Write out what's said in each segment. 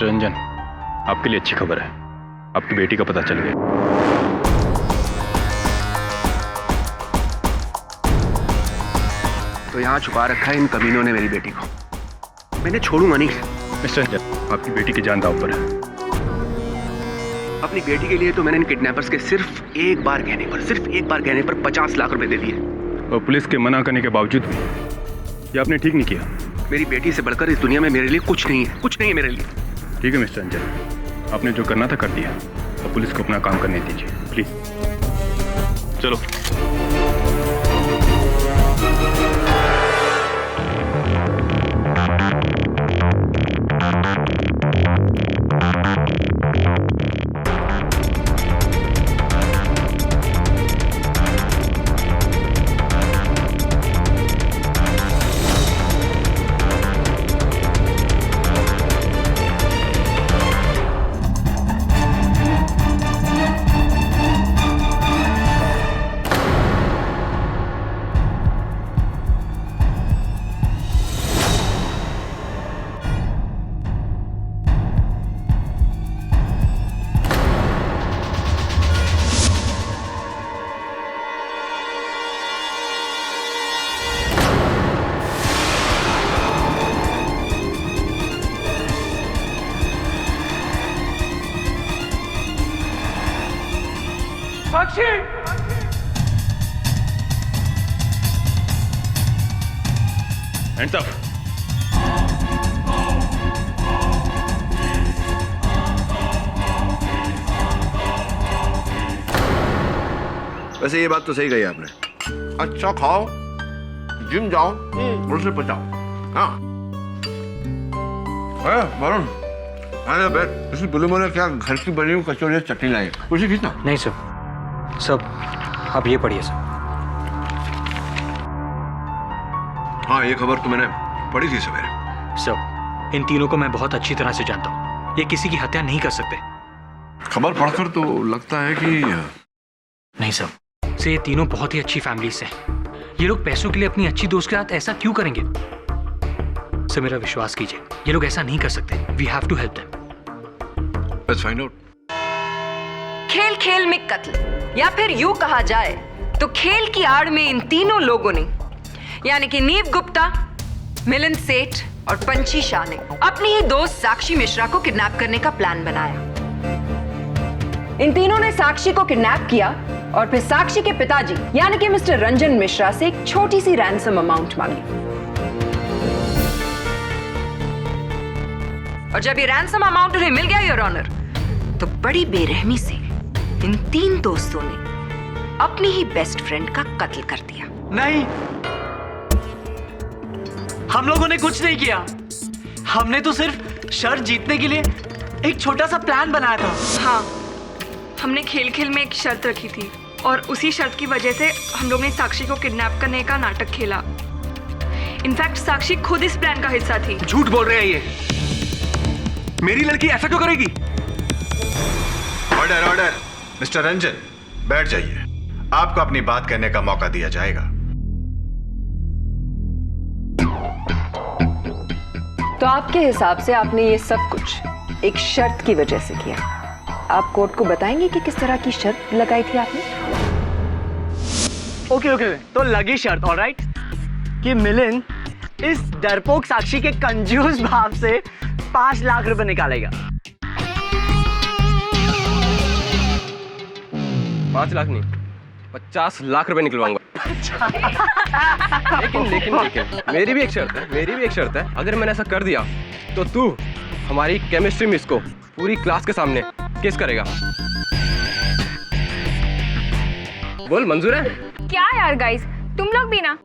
Mister Ranjan, आपके लिए अच्छी खबर है, आपकी बेटी का पता चल गया। तो यहाँ छुपा रखा है इन कमीनों ने मेरी बेटी को, मैंने छोड़ूंगा नहीं। मिस्टर रंजन, आपकी बेटी की जान दांव पर है। अपनी बेटी के लिए तो मैंने इन किडनैपर्स के सिर्फ एक बार कहने पर 50 लाख रुपए दे दिए, और पुलिस के मना करने के बावजूद भी ये आपने ठीक नहीं किया। मेरी बेटी से बढ़कर इस दुनिया में मेरे लिए कुछ नहीं है मेरे लिए। ठीक है मिस्टर रंजन, आपने जो करना था कर दिया, और पुलिस को अपना काम करने दीजिए प्लीज। चलो। साक्षी! Hands up! वैसे ये बात तो सही कही आपने। अच्छा खाओ, जिम जाओ और उसे पचाओ। हाँ वरुण, अरे बैठ। इस बुलबुल ने क्या घर की बनी हुई कचौड़ी चटनी लाई, उसे खींचना। नहीं सर, सब आप ये पढ़िए सर। हाँ, ये खबर तो मैंने पढ़ी थी सवेरे। सर, इन तीनों को मैं बहुत अच्छी तरह से जानता हूँ, ये किसी की हत्या नहीं कर सकते। खबर पढ़कर तो लगता है कि नहीं सर, ये तीनों बहुत ही अच्छी फैमिली से हैं। ये लोग पैसों के लिए अपनी अच्छी दोस्त के साथ ऐसा क्यों करेंगे? सर मेरा विश्वास कीजिए, ये लोग ऐसा नहीं कर सकते। We have to help them. Let's find out. खेल खेल में कत्ल, या फिर यूं कहा जाए तो खेल की आड़ में इन तीनों लोगों ने, यानी कि नीव गुप्ता, मिलिंद सेठ और पंची शाह ने अपनी ही दोस्त साक्षी मिश्रा को किडनैप करने का प्लान बनाया। इन तीनों ने साक्षी को किडनैप किया और फिर साक्षी के पिताजी यानी कि मिस्टर रंजन मिश्रा से एक छोटी सी रैंसम अमाउंट मांगी। और जब ये रैंसम अमाउंट उन्हें मिल गया योर ऑनर, तो बड़ी बेरहमी से इन तीन दोस्तों ने अपनी ही बेस्ट फ्रेंड का कत्ल कर दिया। नहीं, हम लोगों ने कुछ नहीं किया। हमने तो सिर्फ शर्त जीतने के लिए एक छोटा सा प्लान बनाया था। हाँ, हमने खेल खेल में एक शर्त रखी थी और उसी शर्त की वजह से हम लोग ने साक्षी को किडनैप करने का नाटक खेला। इनफैक्ट साक्षी खुद इस प्लान का हिस्सा थी। झूठ बोल रहे हैं ये, मेरी लड़की ऐसा क्यों करेगी? Order order. मिस्टर रंजन, बैठ जाइए, आपको अपनी बात कहने का मौका दिया जाएगा। तो आपके हिसाब से आपने ये सब कुछ एक शर्त की वजह से किया। आप कोर्ट को बताएंगे कि किस तरह की शर्त लगाई थी आपने? ओके, तो लगी शर्त, ऑलराइट, कि मिलिंद इस डरपोक साक्षी के कंजूस भाव से 5 लाख रुपए निकालेगा। 5 लाख नहीं, 50 लाख रुपए निकलवाऊंगा। लेकिन मेरी भी एक शर्त है। अगर मैंने ऐसा कर दिया तो तू हमारी केमिस्ट्री मिस को पूरी क्लास के सामने केस करेगा। बोल, मंजूर है? क्या यार गाइस, तुम लोग भी ना,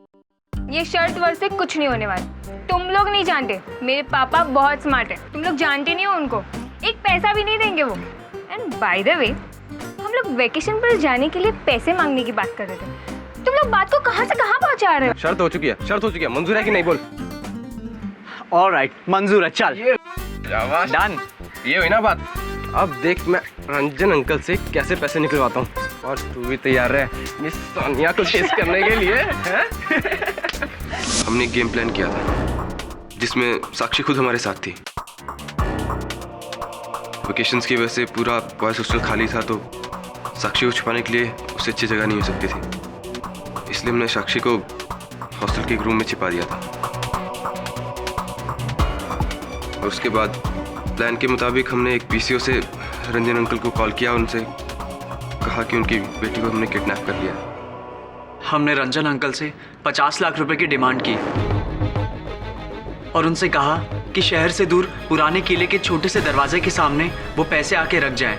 ये शर्त वर्त से कुछ नहीं होने वाला। तुम लोग नहीं जानते, मेरे पापा बहुत स्मार्ट है। तुम लोग जानते नहीं हो उनको, एक पैसा भी नहीं देंगे वो। एंड बाय द वे, हम लोग वेकेशन पर जाने के लिए पैसे मांगने की बात कर रहे थे। तुम लोग बात को कहां से कहां पहुंचा रहे हो? शर्त हो चुकी है। मंजूर है कि नहीं? बोल। ऑलराइट, मंजूर है, चल डन। ये हुई ना बात। अब देख मैं रंजन अंकल से कैसे पैसे निकलवाता हूँ, और तू भी तैयार है मिस सोनिया को टेस्ट करने के लिए? हमने गेम प्लान किया था जिसमें साक्षी खुद हमारे साथ थी। वेकेशंस की वजह से पूरा बॉयज हॉस्टल खाली था, तो साक्षी को छुपाने के लिए उससे अच्छी जगह नहीं हो सकती थी, इसलिए हमने साक्षी को हॉस्टल के एक रूम में छिपा दिया था। और उसके बाद प्लान के मुताबिक हमने एक पीसीओ से रंजन अंकल को कॉल किया, उनसे कहा कि उनकी बेटी को हमने किडनैप कर लिया। हमने रंजन अंकल से 50 लाख रुपए की डिमांड की और उनसे कहा कि शहर से दूर पुराने किले के छोटे से दरवाजे के सामने वो पैसे आके रख जाएं।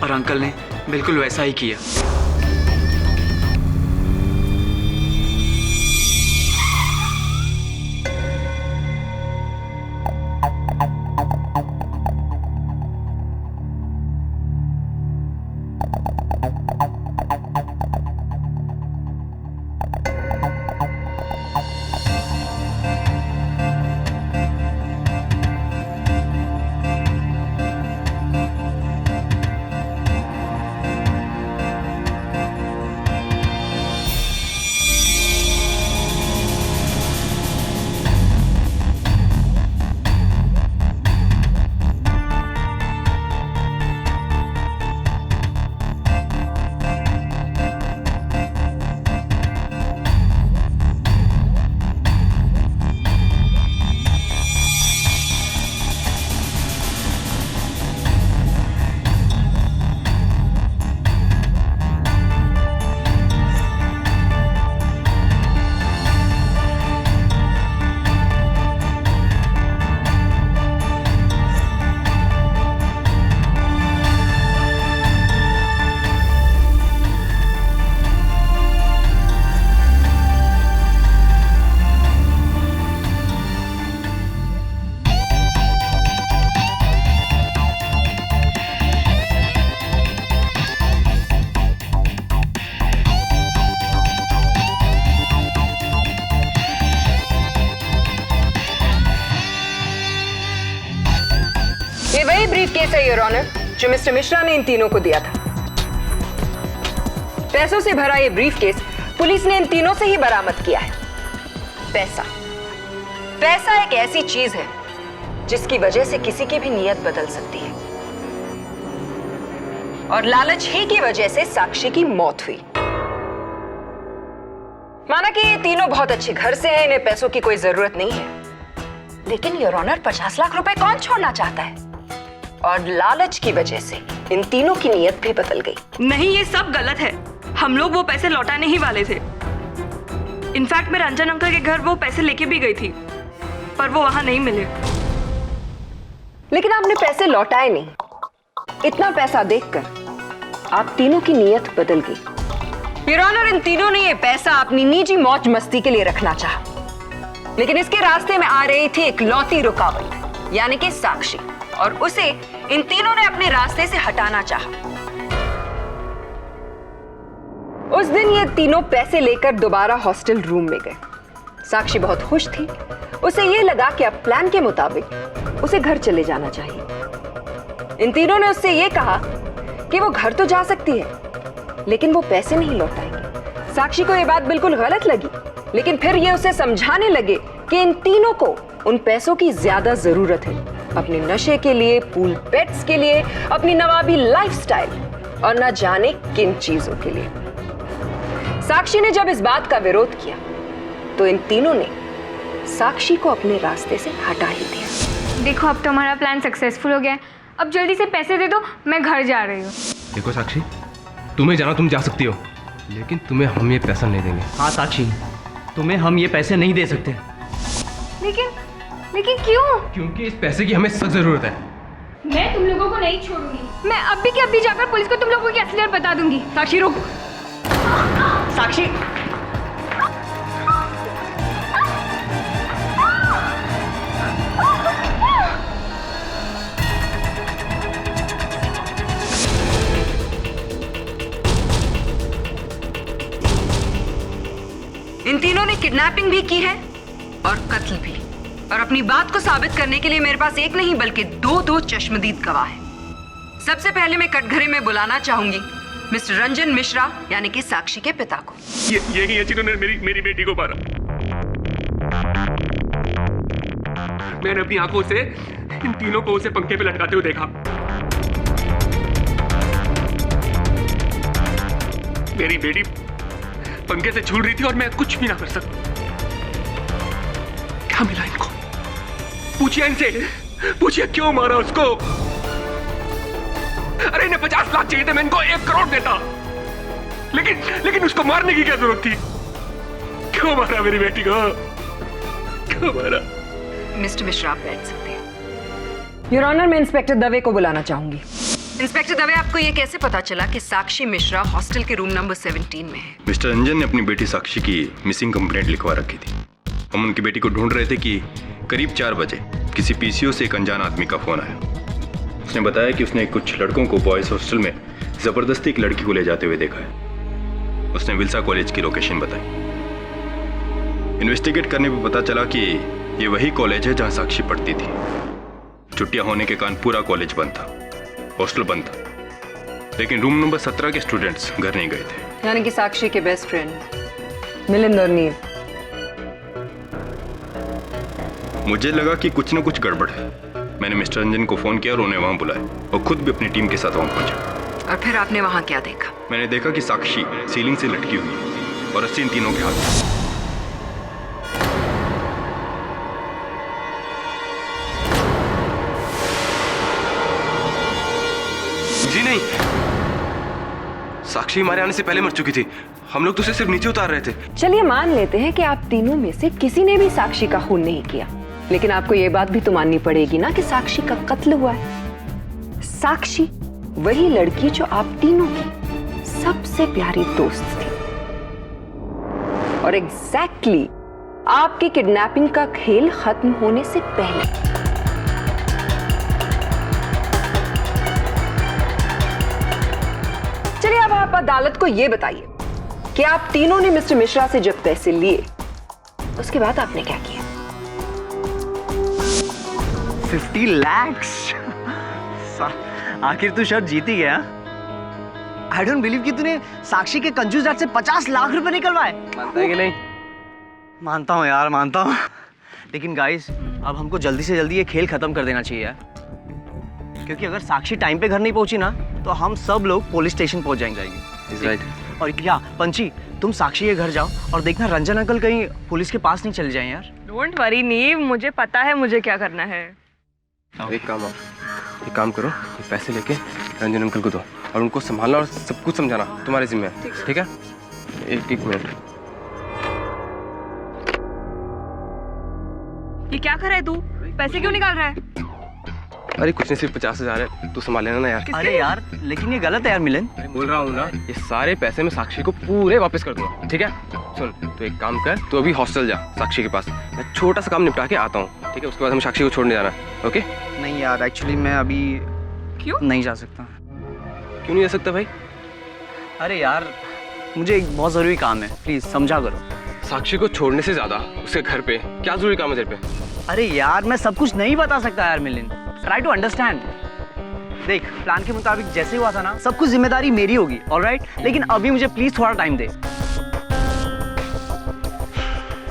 और अंकल ने बिल्कुल वैसा ही किया। ये वही ब्रीफकेस है योर ऑनर जो मिस्टर मिश्रा ने इन तीनों को दिया था। पैसों से भरा ये ब्रीफकेस पुलिस ने इन तीनों से ही बरामद किया है। पैसा एक ऐसी चीज है जिसकी वजह से किसी की भी नीयत बदल सकती है, और लालच ही की वजह से साक्षी की मौत हुई। माना कि ये तीनों बहुत अच्छे घर से हैं, इन्हें पैसों की कोई जरूरत नहीं है, लेकिन योर ऑनर 50 लाख रुपए कौन छोड़ना चाहता है? और लालच की वजह से इन तीनों की नीयत भी बदल गई। नहीं, ये सब गलत है। हम लोग वो पैसे लौटाने ही वाले थे। इनफैक्ट मैं रंजन अंकल के घर वो पैसे लेके भी गई थी, पर वो वहां नहीं मिले। लेकिन आपने पैसे लौटाए नहीं। इतना पैसा देखकर आप तीनों की नीयत बदल गई। योर ऑनर, इन तीनों ने ये पैसा अपनी निजी मौज मस्ती के लिए रखना चाहा, लेकिन इसके रास्ते में आ रही थी एक लौती रुकावट, यानी कि साक्षी, और उसे इन तीनों ने अपने रास्ते से हटाना चाहा। उस दिन ये तीनों पैसे लेकर दोबारा हॉस्टल रूम में गए। साक्षी बहुत खुश थी। उसे ये लगा कि अब प्लान के मुताबिक उसे घर चले जाना चाहिए। इन तीनों ने उससे ये कहा कि वो घर तो जा सकती है, लेकिन वो पैसे नहीं लौटाएंगे। साक्षी को ये बात बिल्कुल गलत लगी, लेकिन फिर ये उसे समझाने लगे कि इन तीनों को उन पैसों की ज्यादा जरूरत है, अपने नशे के लिए, पूल पेट्स के लिए, अपनी नवाबी लाइफस्टाइल और न जाने किन चीजों के लिए। साक्षी ने जब इस बात का विरोध किया तो इन तीनों ने साक्षी को अपने रास्ते से हटा ही दिया। देखो, अब तो हमारा प्लान सक्सेसफुल हो गया है। अब जल्दी से पैसे दे दो, मैं घर जा रही हूँ। देखो साक्षी, तुम्हें जाना तुम जा सकती हो, लेकिन तुम्हें हम ये पैसा नहीं देंगे। हाँ साक्षी, तुम्हें हम ये पैसे नहीं दे सकते। लेकिन क्यों? क्योंकि इस पैसे की हमें सख्त जरूरत है। मैं तुम लोगों को नहीं छोड़ूंगी। मैं अभी के अभी जाकर पुलिस को तुम लोगों की असलियत बता दूंगी। साक्षी रुक। साक्षी, इन तीनों ने किडनैपिंग भी की है और कत्ल भी, और अपनी बात को साबित करने के लिए मेरे पास एक नहीं बल्कि दो चश्मदीद गवाह हैं। सबसे पहले मैं कटघरे में बुलाना चाहूंगी मिस्टर रंजन मिश्रा, यानी कि साक्षी के पिता को। यही है जिन्होंने मेरी बेटी को मारा। मैंने अपनी आंखों से इन तीनों को उसे पंखे पे लटकाते हुए देखा। मेरी बेटी पंखे से झूल रही थी और मैं कुछ भी ना कर सकता। क्या मिला इनको? पूछिए इनसे, पूछिए क्यों मारा उसको? अरे इन्हें 50 लाख चाहिए थे, मैं इनको 1 करोड़ देता। लेकिन उसको मारने की क्या जरूरत थी? क्यों मारा मेरी बेटी को? क्यों मारा? मिस्टर मिश्रा, आप बैठ सकते हैं। योर ऑनर, मैं इंस्पेक्टर दवे को बुलाना चाहूंगी। इंस्पेक्टर दवे, आपको ये कैसे पता चला कि साक्षी मिश्रा हॉस्टल के रूम नंबर 17 में है? मिस्टर रंजन ने अपनी बेटी साक्षी की मिसिंग कंप्लेंट लिखवा रखी थी। हम उनकी बेटी को ढूंढ रहे थे कि करीब 4 बजे किसी पीसीओ से एक अनजान आदमी का फोन आया। उसने बताया कि उसने कुछ लड़कों को बॉयज हॉस्टल में जबरदस्ती एक लड़की को ले जाते हुए देखा है। उसने विल्सा कॉलेज की लोकेशन बताई। इन्वेस्टिगेट करने पर पता चला कि ये वही कॉलेज है जहां साक्षी पढ़ती थी। छुट्टियां होने के कारण पूरा कॉलेज बंद था, हॉस्टल बंद था, लेकिन रूम नंबर 17 के स्टूडेंट्स घर नहीं गए थे। यानी कि साक्षी के बेस्ट फ्रेंड मिलिंद और नीव। मुझे लगा कि कुछ ना कुछ गड़बड़ है। मैंने मिस्टर रंजन को फोन किया और उन्हें वहां बुलाया और खुद भी अपनी टीम के साथ वहां पहुंचा। और फिर आपने वहां क्या देखा? मैंने देखा कि साक्षी सीलिंग से लटकी हुई है और रस्सी इन तीनों के हाथ में। जी नहीं, साक्षी हमारे आने से पहले मर चुकी थी। हम लोग तो उसे सिर्फ नीचे उतार रहे थे। चलिए मान लेते हैं कि आप तीनों में से किसी ने भी साक्षी का खून नहीं किया, लेकिन आपको ये बात भी तो माननी पड़ेगी ना कि साक्षी का कत्ल हुआ है। साक्षी वही लड़की जो आप तीनों की सबसे प्यारी दोस्त थी और एग्जैक्टली आपकी किडनैपिंग का खेल खत्म होने से पहले। चलिए अब आप अदालत को यह बताइए कि आप तीनों ने मिस्टर मिश्रा से जब पैसे लिए उसके बाद आपने क्या किया? 50 lakhs? आखिर तू शर्त जीत ही गया। आई डोंट बिलीव कि तूने साक्षी के कंजूस डैड से 50 लाख रुपए निकलवाए। मानता है कि नहीं? मानता हूँ यार, मानता हूँ। लेकिन गाइस, अब हमको जल्दी से जल्दी ये खेल खत्म कर देना चाहिए यार, क्योंकि अगर साक्षी टाइम पे घर नहीं पहुंची ना तो हम सब लोग पुलिस स्टेशन पहुंच जाएंगे। राइट। और क्या पंची, तुम साक्षी के घर जाओ और देखना रंजन अंकल कहीं पुलिस के पास नहीं चले जाएं यार। डोंट वरी नीव, मुझे पता है मुझे क्या करना है। एक काम करो, ये पैसे लेके रंजन अंकल को दो और उनको संभालना और सब कुछ समझाना तुम्हारे जिम्मे है, ठीक है? एक मिनट। ये क्या कर रहा है तू? पैसे क्यों निकाल रहा है? अरे कुछ नहीं, सिर्फ 50,000 है, तू संभाल लेना ना यार। अरे यार, लेकिन ये गलत है यार मिलन। बोल रहा हूँ ना, ये सारे पैसे मैं साक्षी को पूरे वापस कर दूंगा, ठीक है? सुन, तो एक काम कर, तू अभी हॉस्टल जा साक्षी के पास, मैं छोटा सा काम निपटा के आता हूँ, ठीक है? उसके बाद हम साक्षी को छोड़ने जाना, ओके? नहीं यार, एक्चुअली मैं अभी क्यों नहीं जा सकता। क्यों नहीं जा सकता भाई? अरे यार, मुझे एक बहुत जरूरी काम है, प्लीज समझा करो। साक्षी को छोड़ने से ज्यादा उसके घर पे क्या जरूरी काम है तेरे पे? अरे यार, मैं सब कुछ नहीं बता सकता यार मिलिन, ट्राई टू अंडरस्टैंड। देख, प्लान के मुताबिक जैसे हुआ था ना, सब कुछ जिम्मेदारी मेरी होगी, ऑलराइट? लेकिन अभी मुझे प्लीज थोड़ा टाइम दे।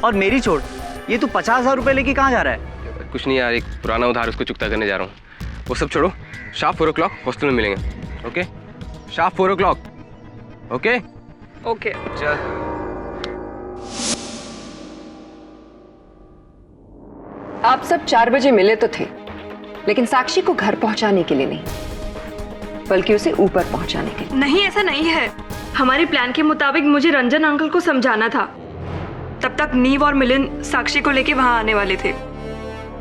और मेरी छोड़, ये तू 50,000 रुपए लेके कहाँ जा रहा है? कुछ नहीं यार, एक पुराना उधार उसको चुकता करने जा रहा हूँ। वो सब छोड़ो, शार्प 4 o'clock हॉस्टल में मिलेंगे, okay? Sharp 4 o'clock, okay? Okay. चल। आप सब 4 बजे मिले तो थे, लेकिन साक्षी को घर पहुंचाने के लिए नहीं, बल्कि उसे ऊपर पहुंचाने के लिए। नहीं, ऐसा नहीं है। हमारे प्लान के मुताबिक मुझे रंजन अंकल को समझाना था। तब तक नीव और मिलिंद साक्षी को लेके वहां आने वाले थे,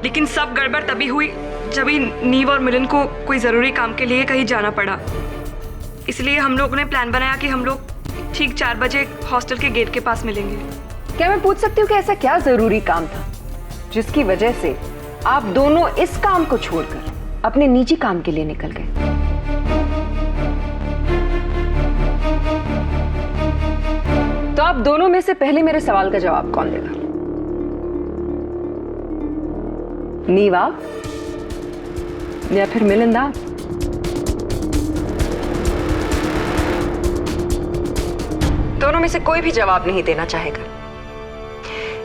लेकिन सब गड़बड़ तभी हुई जब ही नीव और मिलिंद को कोई जरूरी काम के लिए कहीं जाना पड़ा। इसलिए हम लोगों ने प्लान बनाया कि हम लोग ठीक 4 बजे हॉस्टल के गेट के पास मिलेंगे। क्या मैं पूछ सकती हूँ कि ऐसा क्या जरूरी काम था जिसकी वजह से आप दोनों इस काम को छोड़कर अपने निजी काम के लिए निकल गए? तो आप दोनों में से पहले मेरे सवाल का जवाब कौन देगा? नीव आप या फिर मिलिंद आप? दोनों में से कोई भी जवाब नहीं देना चाहेगा।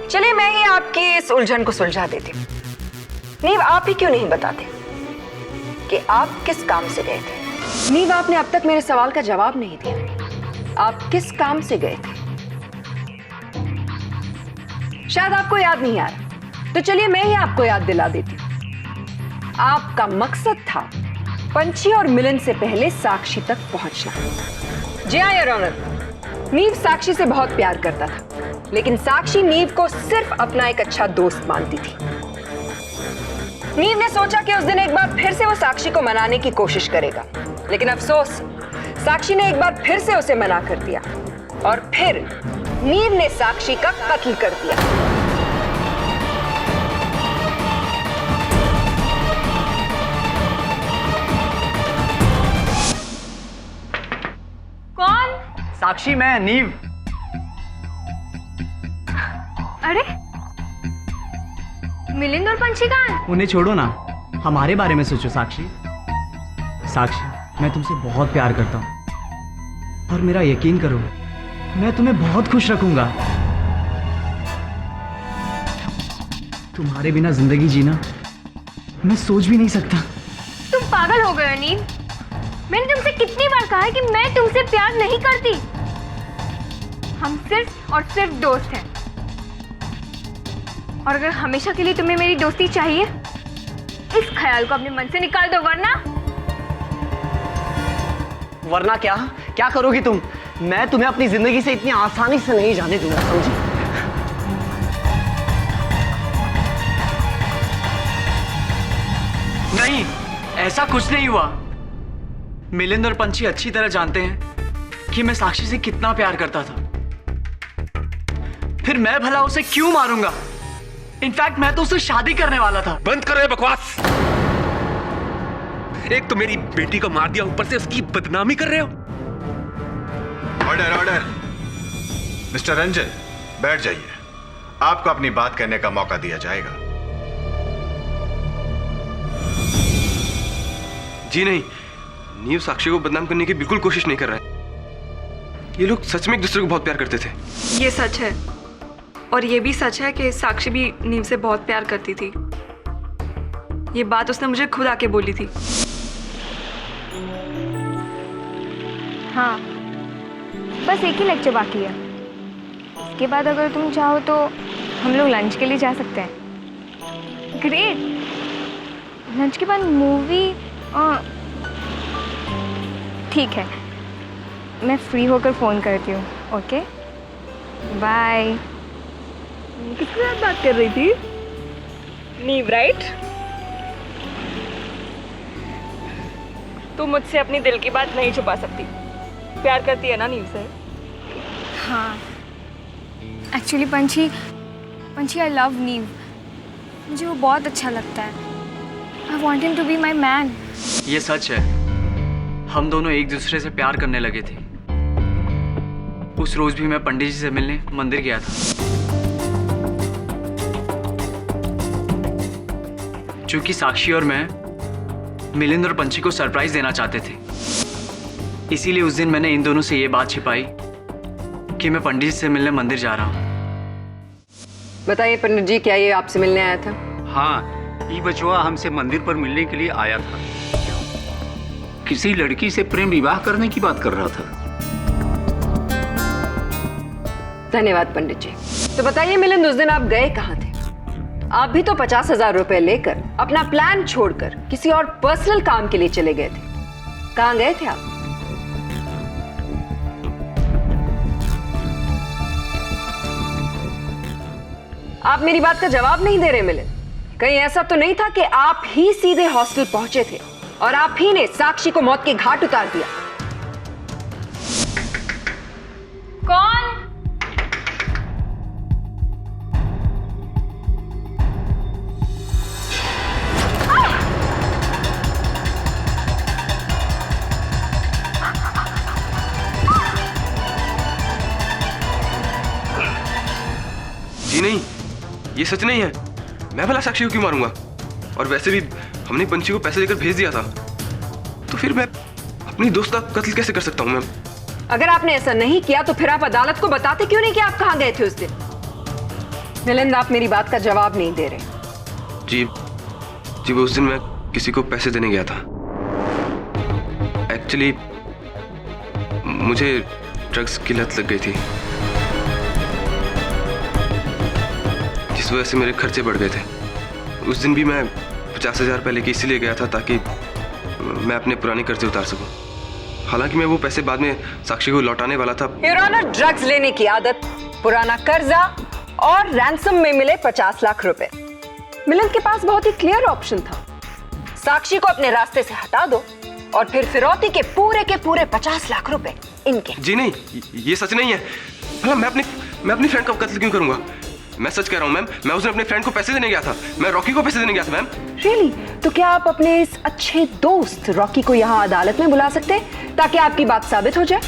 चलिए मैं ही आपकी इस उलझन को सुलझा देती हूँ। नीव, आप ही क्यों नहीं बताते कि आप किस काम से गए थे? नीव, आपने अब तक मेरे सवाल का जवाब नहीं दिया। आप किस काम से गए थे? शायद आपको याद नहीं आ रहा, तो चलिए मैं ही आपको याद दिला देती हूं। आपका मकसद था पंछी और मिलन से पहले साक्षी तक पहुंचना। जी हाँ योर ऑनर, नीव साक्षी से बहुत प्यार करता था, लेकिन साक्षी नीव को सिर्फ अपना एक अच्छा दोस्त मानती थी। नीव ने सोचा कि उस दिन एक बार फिर से वो साक्षी को मनाने की कोशिश करेगा, लेकिन अफसोस साक्षी ने एक बार फिर से उसे मना कर दिया और फिर नीव ने साक्षी का कत्ल कर दिया। कौन? साक्षी, मैं नीव। अरे मिलिंद और पंछी कहाँ हैं? उन्हें छोड़ो ना, हमारे बारे में सोचो साक्षी। साक्षी, मैं तुमसे बहुत प्यार करता हूँ और मेरा यकीन करो, मैं तुम्हें बहुत खुश रखूंगा। तुम्हारे बिना जिंदगी जीना मैं सोच भी नहीं सकता। तुम पागल हो गए हो नीव। मैंने तुमसे कितनी बार कहा है कि मैं तुमसे प्यार नहीं करती। हम सिर्फ और सिर्फ दोस्त हैं, और अगर हमेशा के लिए तुम्हें मेरी दोस्ती चाहिए, इस ख्याल को अपने मन से निकाल दो, वरना क्या क्या करोगी तुम? मैं तुम्हें अपनी जिंदगी से इतनी आसानी से नहीं जाने दूंगा, समझी? नहीं, ऐसा कुछ नहीं हुआ। मिलिंद और पंछी अच्छी तरह जानते हैं कि मैं साक्षी से कितना प्यार करता था। फिर मैं भला उसे क्यों मारूंगा? इनफैक्ट मैं तो उससे शादी करने वाला था। बंद करो ये बकवास। एक तो मेरी बेटी को मार दिया, ऊपर से उसकी बदनामी कर रहे हो। Order order. मिस्टर रंजन, बैठ जाइए। आपको अपनी बात कहने का मौका दिया जाएगा। जी नहीं, नीव साक्षी को बदनाम करने की बिल्कुल कोशिश नहीं कर रहा है। ये लोग सच में एक दूसरे को बहुत प्यार करते थे। ये सच है, और ये भी सच है कि साक्षी भी नीव से बहुत प्यार करती थी। ये बात उसने मुझे खुद आके बोली थी। हाँ, बस एक ही लेक्चर बाकी है। इसके बाद अगर तुम चाहो तो हम लोग लंच के लिए जा सकते हैं। ग्रेट। लंच के बाद मूवी? ठीक है, मैं फ्री होकर फ़ोन करती हूँ। Okay, bye. किसके साथ बात कर रही थी? नीव, राइट? तू मुझसे अपनी दिल की बात नहीं छुपा सकती। प्यार करती है ना नीव से? हाँ, एक्चुअली पंछी आई लव नीव। मुझे वो बहुत अच्छा लगता है। I want him to be my man. ये सच है, हम दोनों एक दूसरे से प्यार करने लगे थे। उस रोज भी मैं पंडित जी से मिलने मंदिर गया था, क्योंकि साक्षी और मैं मिलिंद और पंछी को सरप्राइज देना चाहते थे। इसीलिए उस दिन मैंने इन दोनों से ये बात छिपाई कि मैं पंडित जी से मिलने मंदिर जा रहा हूँ। बताइए पंडित जी, क्या ये आपसे मिलने आया था? हाँ, ये बचवा हमसे मंदिर पर मिलने के लिए आया था। किसी लड़की से प्रेम विवाह करने की बात कर रहा था। धन्यवाद पंडित जी। तो बताइए मिलिंद, उस दिन आप गए कहाँ थे? आप भी तो 50,000 रुपए लेकर अपना प्लान छोड़कर किसी और पर्सनल काम के लिए चले गए थे। कहाँ गए थे आप? आप मेरी बात का जवाब नहीं दे रहे मिलिंद। कहीं ऐसा तो नहीं था कि आप ही सीधे हॉस्टल पहुंचे थे और आप ही ने साक्षी को मौत के घाट उतार दिया? कौन? जी नहीं, ये सच नहीं है। मैं भला साक्षी को क्यों मारूंगा? और वैसे भी हमने पंछी को पैसे देकर भेज दिया था, तो फिर मैं अपनी दोस्त का कत्ल कैसे कर सकता हूँ मैम? अगर आपने ऐसा नहीं किया तो फिर आप अदालत को बताते क्यों नहीं कि आप कहां गए थे उस दिन? मिलिंद, आप मेरी बात का जवाब नहीं दे रहे। जी, जी वो उस दिन मैं किसी को पैसे देने गया था। एक्चुअली मुझे ड्रग्स की लत लग गई थी, जिस वजह से मेरे खर्चे बढ़ गए थे। उस दिन भी मैं 50,000 पहले के इसीलिए गया था ताकि मैं अपने पुराने कर्जे उतार सकूं। हालांकि मैं वो पैसे बाद में साक्षी को लौटाने वाला था। योर ऑनर, ड्रग्स लेने की आदत, पुराना कर्जा और रैंसम में मिले 50 लाख रुपए। मिलन के पास बहुत ही क्लियर ऑप्शन था, साक्षी को अपने रास्ते से हटा दो और फिर फिरौती के पूरे 50 लाख रुपए इनके। जी नहीं, ये सच नहीं है। भला मैं अपनी फ्रेंड का कत्ल क्यों करूंगा? मैं सच कह रहा हूँ मैम, मैं उस दिन अपने फ्रेंड को पैसे देने गया था। मैं रॉकी को पैसे देने गया था मैम। रियली? तो क्या आप अपने इस अच्छे दोस्त रॉकी को यहाँ अदालत में बुला सकते हैं ताकि आपकी बात साबित हो जाए?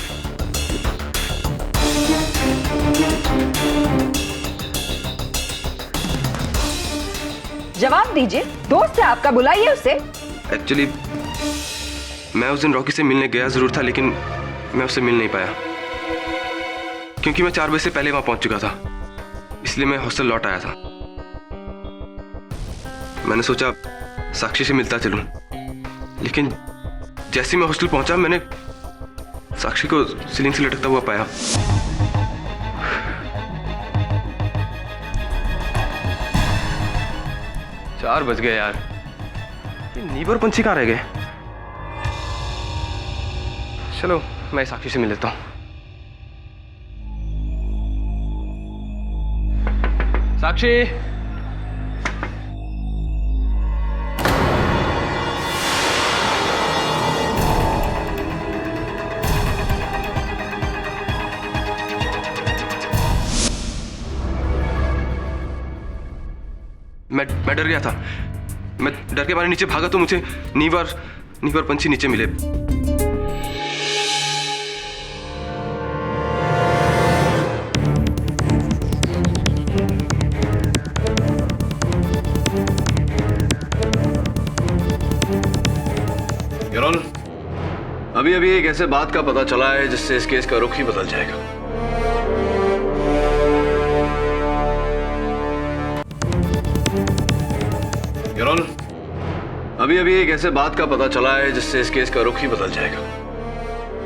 जवाब दीजिए, दोस्त है आपका, बुलाइए उसे। एक्चुअली मैं उस दिन रॉकी से मिलने गया जरूर था, लेकिन मैं उससे मिल नहीं पाया क्योंकि मैं 4 बजे से पहले वहां पहुंच चुका था। इसलिए मैं हॉस्टल लौट आया था। मैंने सोचा साक्षी से मिलता चलूं, लेकिन जैसे ही मैं हॉस्टल पहुंचा मैंने साक्षी को सीलिंग से लटकता हुआ पाया। चार बज गए यार, ये नीब और पंछी कहाँ रह गए? चलो मैं साक्षी से मिल लेता हूं। साक्षी, मैं डर गया था। मैं डर के मारे नीचे भागा तो मुझे नीब और पंछी नीचे मिले। अभी अभी एक ऐसे बात का पता चला है जिससे इस केस का रुख ही बदल जाएगा। योर ऑनर, अभी अभी एक ऐसे बात का पता चला है जिससे इस केस का रुख ही बदल जाएगा।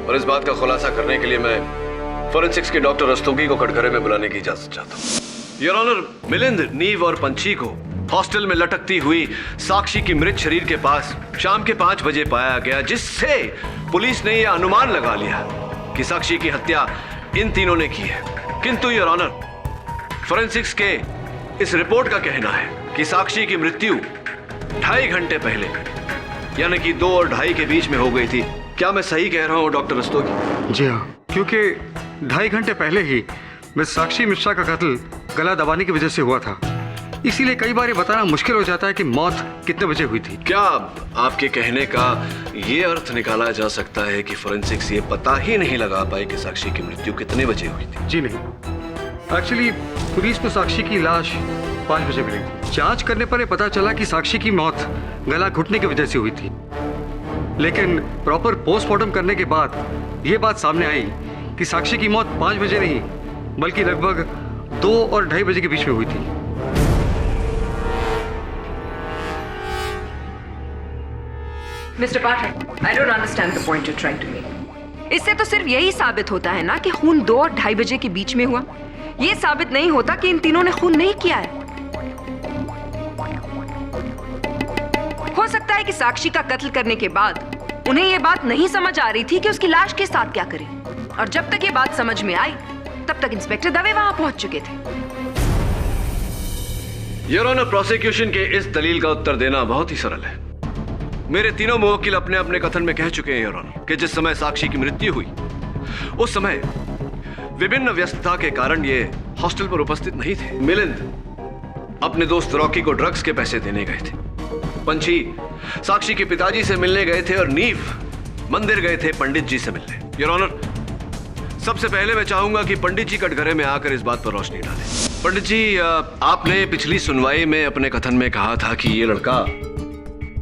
और इस बात का खुलासा करने के लिए मैं फोरेंसिक्स के डॉक्टर रस्तोगी को कटघरे में बुलाने की इजाजत चाहता हूं। योर ऑनर, मिलिंद, नीव और पंछी को हॉस्टल में लटकती हुई साक्षी की मृत शरीर के पास शाम के 5 बजे पाया गया, जिससे पुलिस ने यह अनुमान लगा लिया कि साक्षी की हत्या इन तीनों ने की है। किंतु योर ऑनर, फोरेंसिक्स के इस रिपोर्ट का कहना है कि साक्षी की मृत्यु 2.5 घंटे पहले, यानी कि 2 और 2.5 के बीच में हो गई थी। क्या मैं सही कह रहा हूं डॉक्टर रस्तोगी? जी हाँ, क्योंकि 2.5 घंटे पहले ही मैं साक्षी मिश्रा का कत्ल गला दबाने की वजह से हुआ था। इसीलिए कई बार ये बताना मुश्किल हो जाता है कि मौत कितने बजे हुई थी। क्या आपके कहने का ये अर्थ निकाला जा सकता है कि फोरेंसिक्स ये पता ही नहीं लगा पाई कि साक्षी की मृत्यु कितने बजे हुई थी? जी नहीं, एक्चुअली पुलिस को साक्षी की लाश 5 बजे मिली थी। जांच करने पर यह पता चला कि साक्षी की मौत गला घुटने की वजह से हुई थी, लेकिन प्रॉपर पोस्टमार्टम करने के बाद ये बात सामने आई कि साक्षी की मौत 5 बजे नहीं बल्कि लगभग 2 और 2.5 बजे के बीच में हुई थी। Mister Pathak, I don't understand the point you trying to make. इससे तो सिर्फ यही साबित होता है ना कि खून 2 और 2.5 बजे के बीच में हुआ। ये साबित नहीं होता कि इन तीनों ने खून नहीं किया है। हो सकता है कि साक्षी का कत्ल करने के बाद उन्हें यह बात नहीं समझ आ रही थी कि उसकी लाश के साथ क्या करें, और जब तक ये बात समझ में आई तब तक इंस्पेक्टर दवे वहां पहुंच चुके थे। योर ऑनर, प्रोसिक्यूशन के इस दलील का उत्तर देना बहुत ही सरल है। मेरे तीनों मुवक्किल अपने अपने कथन में कह चुके हैं योर ऑनर कि जिस समय साक्षी की मृत्यु हुई उस समय विभिन्न व्यस्तता के कारण ये हॉस्टल पर उपस्थित नहीं थे। मिलिंद अपने दोस्त रॉकी को ड्रग्स के पैसे देने गए थे, पंछी साक्षी के पिताजी से मिलने गए थे और नीव मंदिर गए थे पंडित जी से मिलने। योर ऑनर, सबसे पहले मैं चाहूंगा कि पंडित जी कटघरे में आकर इस बात पर रोशनी डालें। पंडित जी, आपने पिछली सुनवाई में अपने कथन में कहा था कि ये लड़का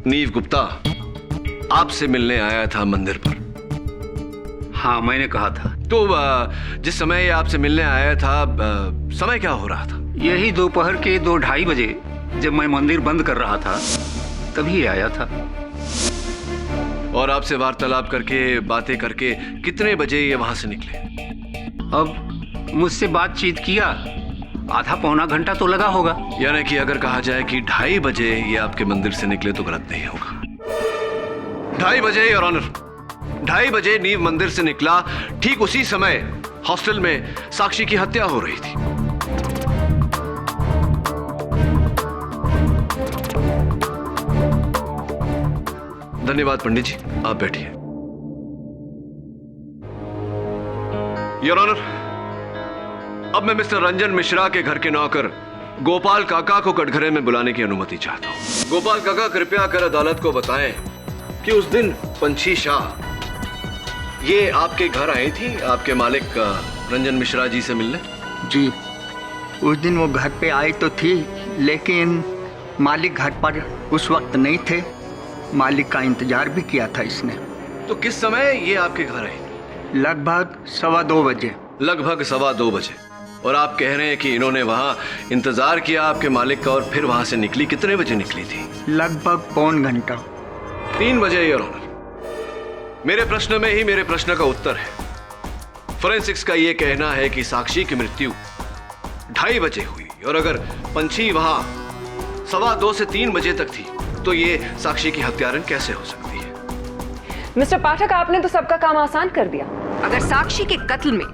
नीव गुप्ता आपसे मिलने आया था मंदिर पर। हाँ, मैंने कहा था। तो जिस समय ये आपसे मिलने आया था, समय क्या हो रहा था? यही दोपहर के 2-2.5 बजे, जब मैं मंदिर बंद कर रहा था तभी आया था। और आपसे वार्तालाप करके, बातें करके कितने बजे ये वहां से निकले? अब मुझसे बातचीत किया, आधा पौना घंटा तो लगा होगा। यानी कि अगर कहा जाए कि 2:30 बजे ये आपके मंदिर से निकले तो गलत नहीं होगा। 2:30 बजे योर ऑनर, 2:30 बजे नीव मंदिर से निकला। ठीक उसी समय हॉस्टल में साक्षी की हत्या हो रही थी। धन्यवाद पंडित जी, आप बैठिए। योर ऑनर, अब मैं मिस्टर रंजन मिश्रा के घर के नौकर गोपाल काका को कटघरे में बुलाने की अनुमति चाहता हूं। गोपाल काका, कृपया कर अदालत को बताएं कि उस दिन पंछी शाह ये आपके घर आई थी आपके मालिक रंजन मिश्रा जी से मिलने? जी, उस दिन वो घर पे आई तो थी, लेकिन मालिक घर पर उस वक्त नहीं थे। मालिक का इंतजार भी किया था इसने। तो किस समय ये आपके घर आई? लगभग 2:15 बजे। लगभग 2:15 बजे। और आप कह रहे हैं कि इन्होंने वहां इंतजार किया आपके मालिक का और फिर वहां से निकली। कितने बजे निकली थी? लगभग पौन घंटा। 3 बजे योर ऑनर। मेरे प्रश्न में ही मेरे प्रश्न का उत्तर है। फोरेंसिक्स का यह कहना है कि साक्षी की मृत्यु 2:30 बजे हुई, और अगर पंछी वहां 2:15 से 3 बजे तक थी तो ये साक्षी की हत्यारन कैसे हो सकती है? मिस्टर पाठक, आपने तो सबका काम आसान कर दिया। अगर साक्षी के कत्ल में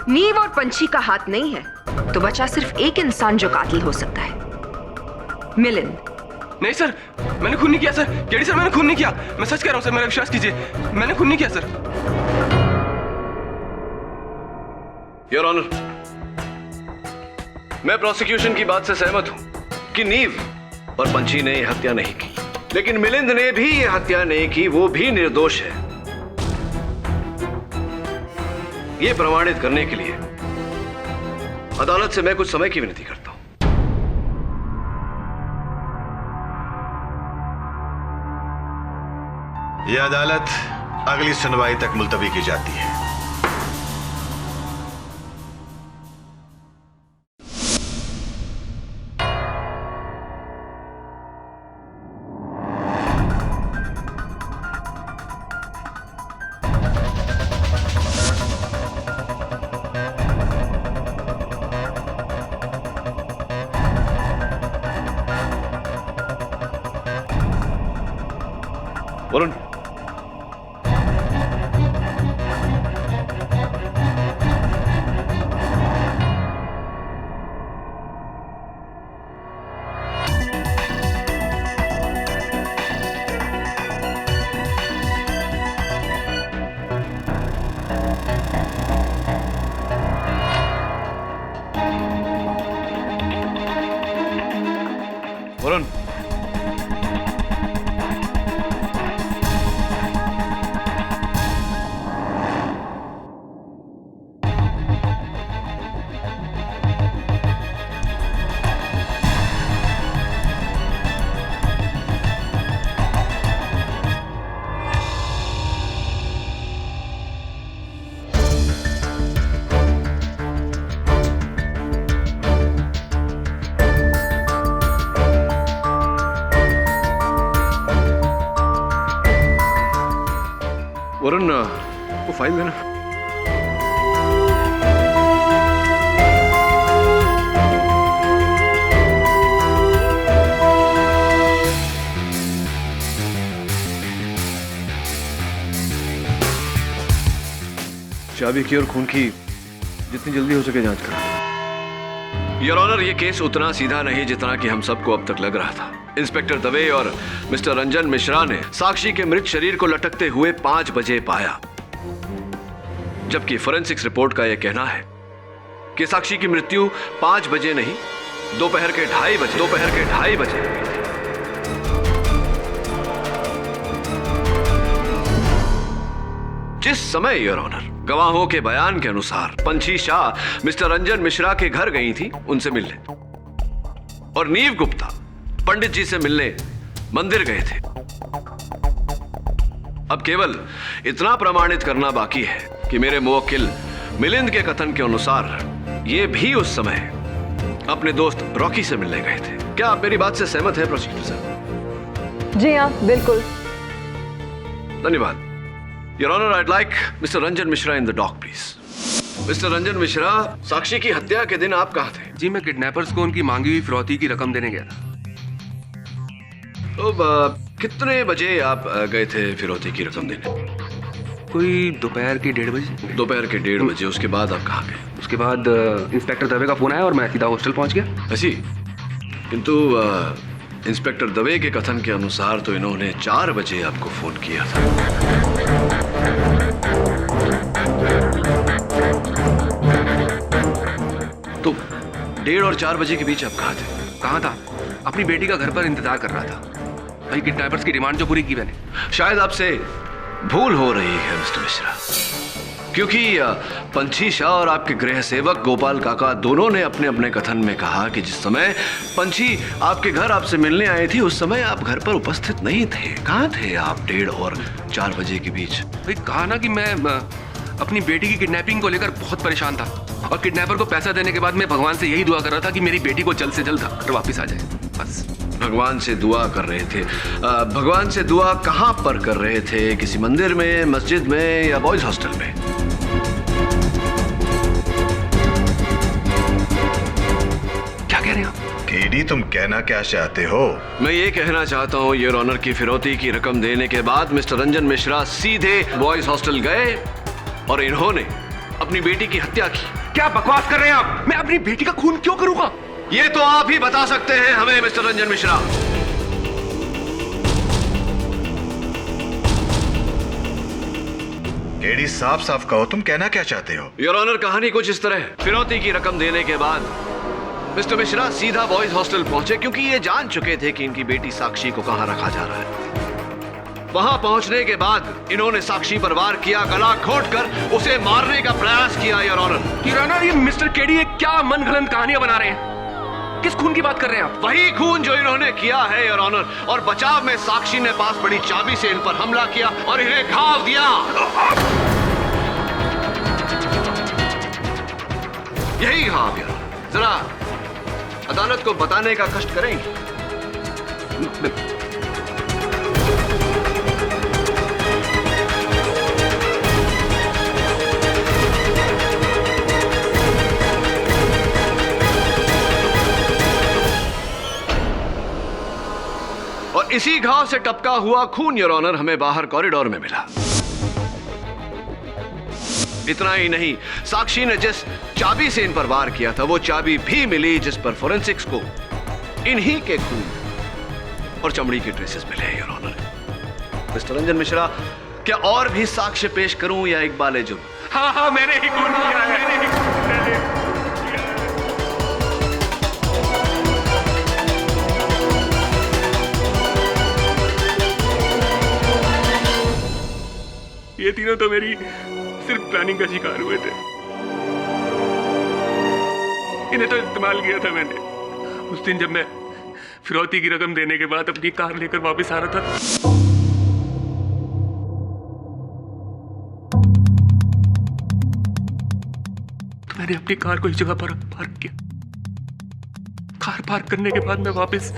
नीव और पंछी का हाथ नहीं है तो बचा सिर्फ एक इंसान जो कातिल हो सकता है, मिलिंद। नहीं सर, मैंने खून नहीं किया सर। केडी सर, मैंने खून नहीं किया। मैं सच कह रहा हूं सर, मेरा विश्वास कीजिए, मैंने खून नहीं किया सर। योर ऑनर, मैं प्रोसिक्यूशन की बात से सहमत हूं कि नीव और पंछी ने यह हत्या नहीं की, लेकिन मिलिंद ने भी यह हत्या नहीं की। वो भी निर्दोष है। यह प्रमाणित करने के लिए अदालत से मैं कुछ समय की विनती करता हूं। यह अदालत अगली सुनवाई तक मुलतवी की जाती है। वरुण, वरुण, वरुण, वो फाइल देना। चाबी की और खून की जितनी जल्दी हो सके जांच करा। योर ऑनर, ये केस उतना सीधा नहीं जितना कि हम सबको अब तक लग रहा था। इंस्पेक्टर दवे और मिस्टर रंजन मिश्रा ने साक्षी के मृत शरीर को लटकते हुए 5 बजे पाया, जबकि फोरेंसिक्स रिपोर्ट का यह कहना है कि साक्षी की मृत्यु 5 बजे नहीं, दोपहर के 2:30 बजे हुई थी। जिस समय योर ऑनर गवाहों के बयान के अनुसार पंछी शाह मिस्टर रंजन मिश्रा के घर गई थी उनसे मिलने, और नीव गुप्ता पंडित जी से मिलने मंदिर गए थे। अब केवल इतना प्रमाणित करना बाकी है कि मेरे मुवक्किल मिलिंद के कथन के अनुसार ये भी उस समय अपने दोस्त रॉकी से मिलने गए थे। क्या आप मेरी बात से सहमत हैं प्रोसिक्यूटर साहब? जी हाँ, बिल्कुल। धन्यवाद। Your honour, I'd like Mr. Ranjan Mishra in the dock, please. Mister Ranjan Mishra, Sakshi की हत्या के दिन आप कहाँ थे? जी मैं किडनैपर्स को उनकी मांगी हुई फिरौती की रकम देने गया था। तो कितने बजे आप गए थे फिरौती की रकम देने? कोई दोपहर के 1:30 बजे। दोपहर के 1:30 बजे। उसके बाद आप कहाँ गए? उसके बाद इंस्पेक्टर दवे का फोन आया और मैं सीधा हॉस्टल पहुंच गया। ऐसी, किंतु इंस्पेक्टर दवे के कथन के अनुसार तो इन्होंने 4 बजे आपको फोन किया था। तो 1:30 और 4 बजे के बीच आप कहाँ थे? कहाँ था? अपनी बेटी का घर पर इंतजार कर रहा था। भाई किडनैपर्स की डिमांड जो पूरी की मैंने। शायद आपसे भूल हो रही है मिस्टर मिश्रा, क्योंकि पंछी शाह और आपके गृह सेवक गोपाल काका दोनों ने अपने अपने कथन में कहा कि जिस समय पंछी आपके घर आपसे मिलने आई थी उस समय आप घर पर उपस्थित नहीं थे। कहाँ थे आप 1:30 और 4 बजे के बीच? भाई कहा ना कि मैं अपनी बेटी की किडनैपिंग को लेकर बहुत परेशान था और किडनैपर को पैसा देने के बाद मैं भगवान से यही दुआ कर रहा था कि मेरी बेटी को जल्द से जल्द घर वापस आ जाए, बस। भगवान से दुआ कर रहे थे? भगवान से दुआ कहाँ पर कर रहे थे? किसी मंदिर में, मस्जिद में या बॉयज हॉस्टल में? क्या कह रहे हैं आप? केडी, तुम कहना क्या चाहते हो? मैं ये कहना चाहता हूँ योर ऑनर की फिरौती की रकम देने के बाद मिस्टर रंजन मिश्रा सीधे बॉयज हॉस्टल गए और इन्होंने अपनी बेटी की हत्या की। क्या बकवास कर रहे हैं आप? मैं अपनी बेटी का खून क्यों करूंगा? ये तो आप ही बता सकते हैं हमें मिस्टर रंजन मिश्रा। केडी, साफ साफ कहो, तुम कहना क्या चाहते हो? योर ऑनर, कहानी कुछ इस तरह। फिरौती की रकम देने के बाद मिस्टर मिश्रा सीधा बॉयज हॉस्टल पहुंचे, क्योंकि ये जान चुके थे कि इनकी बेटी साक्षी को कहां रखा जा रहा है। वहां पहुंचने के बाद इन्होंने साक्षी पर वार किया, गला घोंटकर उसे मारने का प्रयास किया। योर ऑनर, ये मिस्टर केडी ये क्या मनगढ़ंत कहानियां बना रहे हैं? किस खून की बात कर रहे हैं आप? वही खून जो इन्होंने किया है योर ऑनर, और बचाव में साक्षी ने पास पड़ी चाबी से इन पर हमला किया और इन्हें घाव दिया। यही घाव यार, जरा अदालत को बताने का कष्ट करेंगे? और इसी घाव से टपका हुआ खून योर ऑनर हमें बाहर कॉरिडोर में मिला। इतना ही नहीं, साक्षी ने जिस चाबी से इन पर वार किया था वो चाबी भी मिली, जिस पर फोरेंसिक्स को इन्हीं के खून और चमड़ी के ट्रेसेस मिले हैं your honour. Mister Ranjan Mishra, क्या और भी साक्ष्य पेश करूं या इकबाल जुर्म? हाँ, मैंने ही खून किया है। ये तीनों तो मेरी सिर्फ प्लानिंग का शिकार हुए थे। इन्हें तो इस्तेमाल किया था मैंने। उस दिन जब मैं फिरौती की रकम देने के बाद अपनी कार लेकर वापस आ रहा था, तो मैंने अपनी कार को इस जगह पर पार्क किया। कार पार्क करने के बाद मैं वापस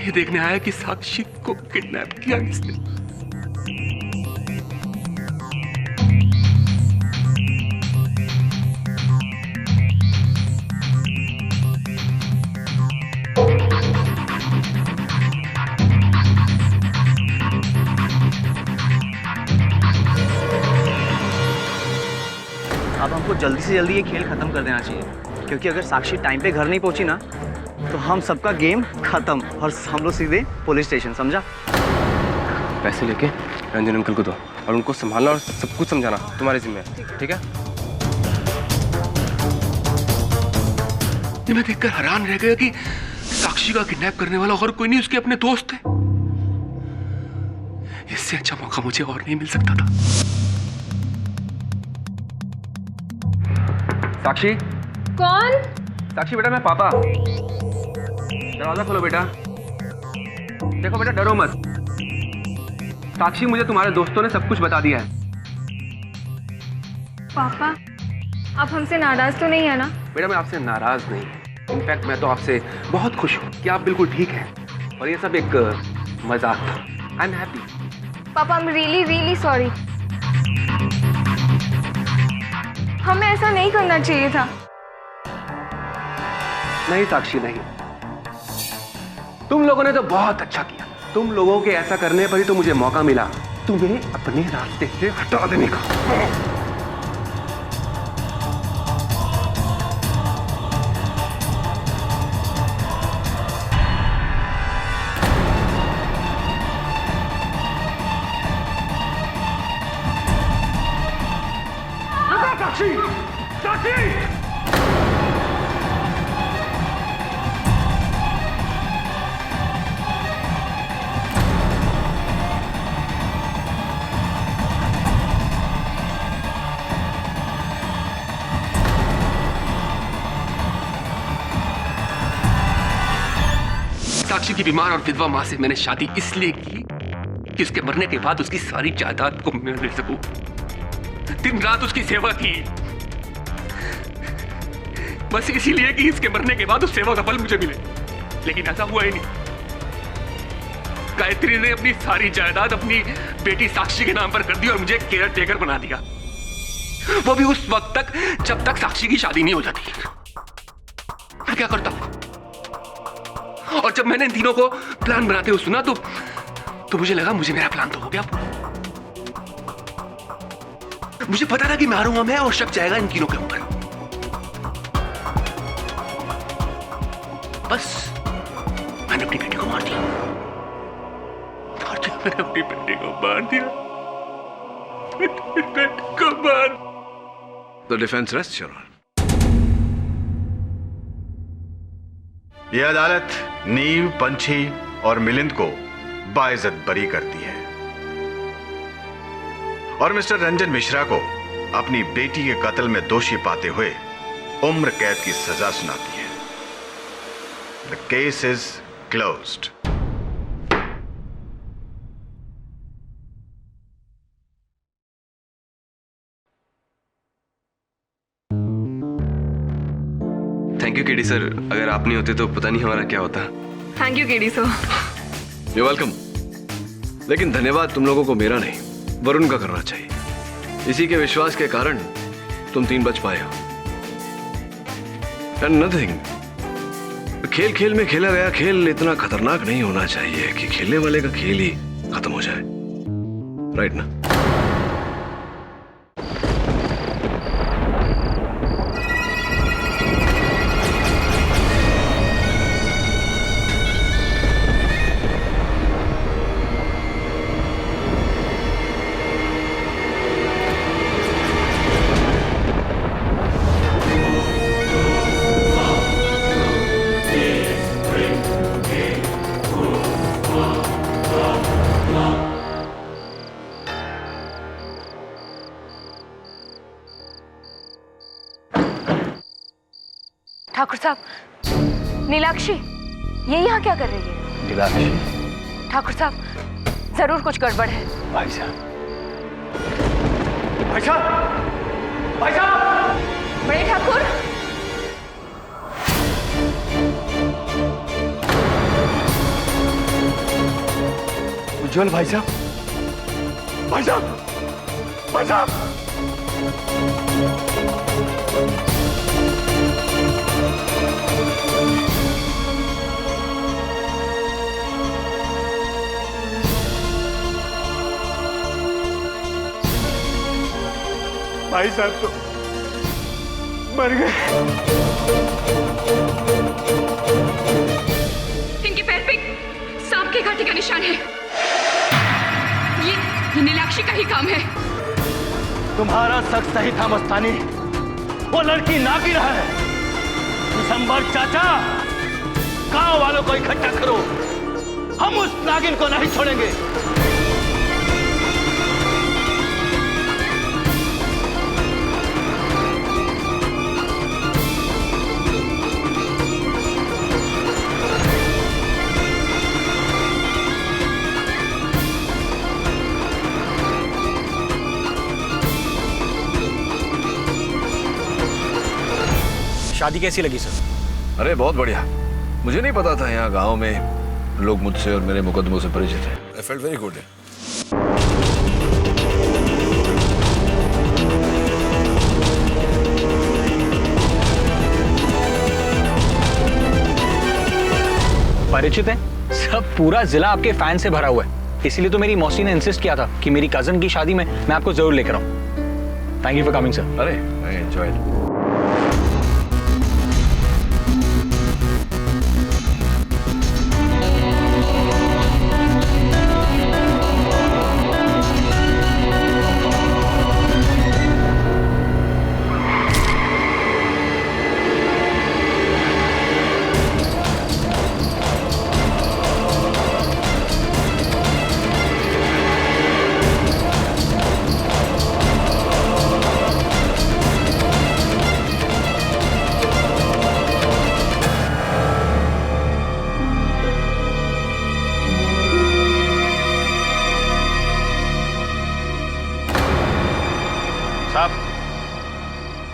ये देखने आया कि साक्षी को किडनैप किया किसने। अब हमको जल्दी से जल्दी ये खेल ख़त्म कर देना चाहिए, क्योंकि अगर साक्षी टाइम पे घर नहीं पहुंची ना तो हम सबका गेम ख़त्म और हम लोग सीधे पुलिस स्टेशन, समझा? पैसे लेके रंजन अंकल को दो और उनको संभालना और सब कुछ समझाना तुम्हारे जिम्मे है, ठीक है? मैं देखकर हैरान रह गया कि साक्षी का किडनैप करने वाला और कोई नहीं, उसके अपने दोस्त थे। इससे अच्छा मौका मुझे और नहीं मिल सकता था। साक्षी। कौन? साक्षी बेटा, मैं पापा। दरवाजा खोलो बेटा। देखो बेटा, डरो मत। साक्षी, मुझे तुम्हारे दोस्तों ने सब कुछ बता दिया है। पापा, आप हमसे नाराज तो नहीं है ना? बेटा, मैं आपसे नाराज नहीं। इनफैक्ट मैं तो आपसे बहुत खुश हूँ कि आप बिल्कुल ठीक हैं और ये सब एक मजाक था। I am happy. पापा I am really really sorry. हमें ऐसा नहीं करना चाहिए था। नहीं साक्षी नहीं, तुम लोगों ने तो बहुत अच्छा किया। तुम लोगों के ऐसा करने पर ही तो मुझे मौका मिला तुम्हें अपने रास्ते से हटा देने का। साक्षी, साक्षी! साक्षी की बीमार और विधवा मां से मैंने शादी इसलिए की कि उसके मरने के बाद उसकी सारी जायदाद को मैं ले सकूं। दिन रात उसकी सेवा की, बस इसीलिए कि इसके मरने के बाद उस सेवा का फल मुझे मिले। लेकिन ऐसा हुआ ही नहीं। गायत्री ने अपनी सारी जायदाद अपनी बेटी साक्षी के नाम पर कर दी और मुझे केयर टेकर बना दिया, वो भी उस वक्त तक जब तक साक्षी की शादी नहीं हो जाती। मैं क्या करता? और जब मैंने इन तीनों को प्लान बनाते हुए सुना तो मुझे लगा मुझे मेरा प्लान तो हो गया। मुझे पता था कि मारूंगा मैं और शक जाएगा इन तीनों के ऊपर। बस मैंने अपनी बेटी को मार दिया। मैंने अपनी बेटी को मार दिया। बेटी को मार। The defense rests, Your Honor. यह अदालत नीव, पंछी और मिलिंद को बाइज्जत बरी करती है और मिस्टर रंजन मिश्रा को अपनी बेटी के कत्ल में दोषी पाते हुए उम्र कैद की सजा सुनाती है। The case is closed. Thank you KD sir, अगर आप नहीं होते तो पता नहीं हमारा क्या होता। Thank you KD sir. You welcome. लेकिन धन्यवाद तुम लोगों को मेरा नहीं, वरुण का करना चाहिए। इसी के विश्वास के कारण तुम तीन बच पाए हो। एंड नथिंग, खेल खेल में खेला गया खेल इतना खतरनाक नहीं होना चाहिए कि खेलने वाले का खेल ही खत्म हो जाए, राइट ना? ठाकुर साहब, नीलाक्षी ये यहाँ क्या कर रही है? नीलाक्षी? ठाकुर साहब जरूर कुछ गड़बड़ है। भाई साहब, भाई साहब, भाई साहब! बड़े ठाकुर, उज्जवल भाई साहब, भाई साहब, भाई साहब! भाई साहब तो मर गए। इनके पैर पे सांप के कांटे का निशान है। ये नीलाक्षी का ही काम है। तुम्हारा शक सही था मस्तानी, वो लड़की नागिन है। दिसंबर चाचा, गांव वालों को इकट्ठा करो, हम उस नागिन को नहीं छोड़ेंगे। शादी कैसी लगी सर? अरे बहुत बढ़िया। मुझे नहीं पता था यहाँ गांव में लोग मुझसे और मेरे मुकदमों से परिचित हैं। I felt very good. परिचित है? सब पूरा जिला आपके फैन से भरा हुआ है। इसीलिए तो मेरी मौसी ने इंसिस्ट किया था कि मेरी कजन की शादी में मैं आपको जरूर लेकर आऊं। Thank you for coming sir. अरे आई एंजॉयड।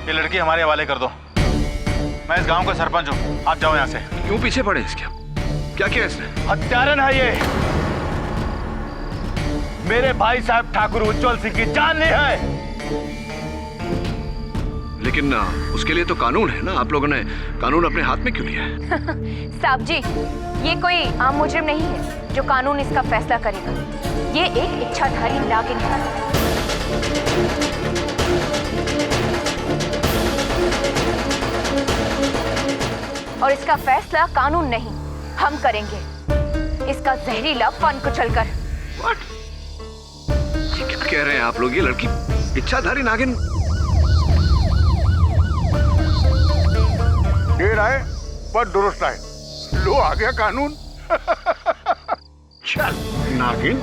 ये लड़की हमारे हवाले कर दो। मैं इस गांव का सरपंच हूँ, आप जाओ यहाँ से। क्यों पीछे पड़े इसके? क्या किया इसने? हत्यारन है ये। मेरे भाई साहब ठाकुर उज्जवल सिंह की जान ली है। लेकिन उसके लिए तो कानून है ना, आप लोगों ने कानून अपने हाथ में क्यों लिया है? साहब जी, ये कोई आम मुजरिम नहीं है जो कानून इसका फैसला करेगा। ये एक इच्छाधारी नागिन है। और इसका फैसला कानून नहीं, हम करेंगे। इसका जहरीला फन कुचलकर। क्या कह रहे हैं आप लोग? ये लड़की इच्छाधारी नागिन? देर आए पर दुरुस्त आए। लो आ गया कानून। चल नागिन।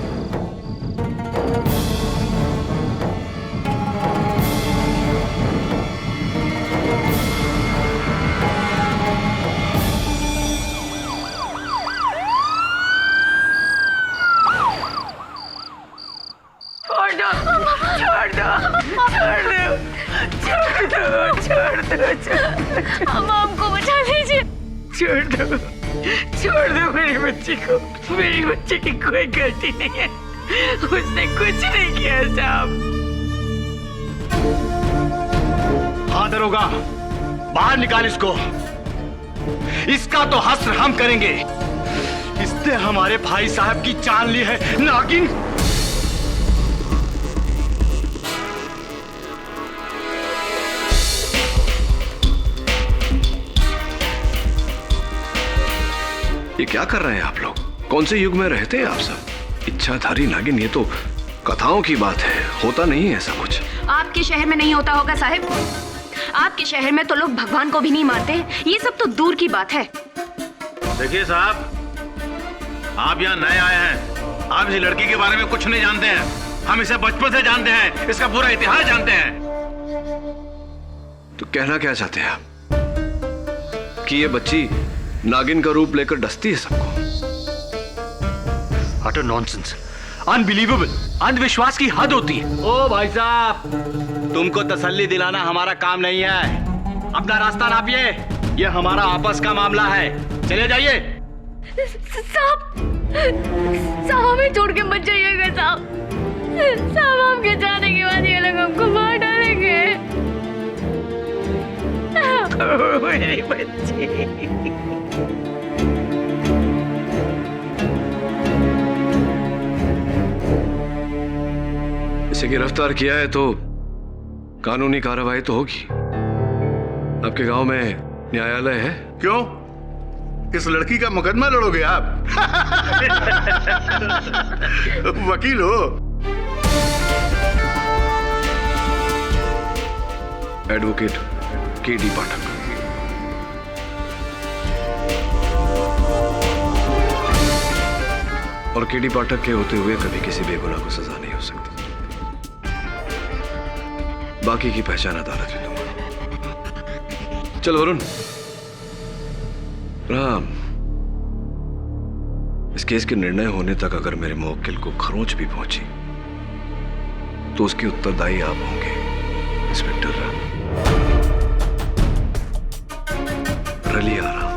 अब हमको बचा लीजिए। छोड़ दो मेरी बच्ची को। मेरी बच्ची की कोई गलती नहीं है, उसने कुछ नहीं किया साहब। हाँ दरोगा, बाहर निकाल इसको। इसका तो हश्र हम करेंगे। इसने हमारे भाई साहब की जान ली है नागिन। ये क्या कर रहे हैं आप लोग? कौन से युग में रहते हैं आप सब? इच्छाधारी नागिन, ये तो कथाओं की बात है, होता नहीं है ऐसा कुछ। आपके शहर में नहीं होता होगा साहब। आपके शहर में तो लोग भगवान को भी नहीं मानते। ये सब तो दूर की बात है। देखिए साहब, आप यहाँ नए आए हैं, आप इस लड़की के बारे में कुछ नहीं जानते हैं। हम इसे बचपन से जानते हैं, इसका पूरा इतिहास जानते हैं। तो कहना क्या चाहते हैं आप कि ये बच्ची नागिन का रूप लेकर डसती है सबको? अटर नॉनसेंस, अनबिलीवेबल, अंधविश्वास की हद होती है। ओ भाई साहब, तुमको तसल्ली दिलाना हमारा काम नहीं है। अपना रास्ता नापिए, ये हमारा आपस का मामला है। चले जाइए। साहब, साहब हमें छोड़ के मत जाइएगा साहब। साहब हमके जाने के बाद ये लोग हमको मार डालेंगे। मेरी बच्ची। इसे गिरफ्तार किया है तो कानूनी कार्रवाई तो होगी। आपके गांव में न्यायालय है? क्यों? इस लड़की का मुकदमा लड़ोगे आप? वकील हो? एडवोकेट केडी पाठक। और केडी पाठक के होते हुए कभी किसी बेगुनाह को सजा नहीं हो सकती। बाकी की पहचान अदालत में दूंगा। चल वरुण, राम, इस केस के निर्णय होने तक अगर मेरे मुवक्किल को खरोंच भी पहुंची तो उसकी उत्तरदायी आप होंगे, इंस्पेक्टर राम। रलिया राम।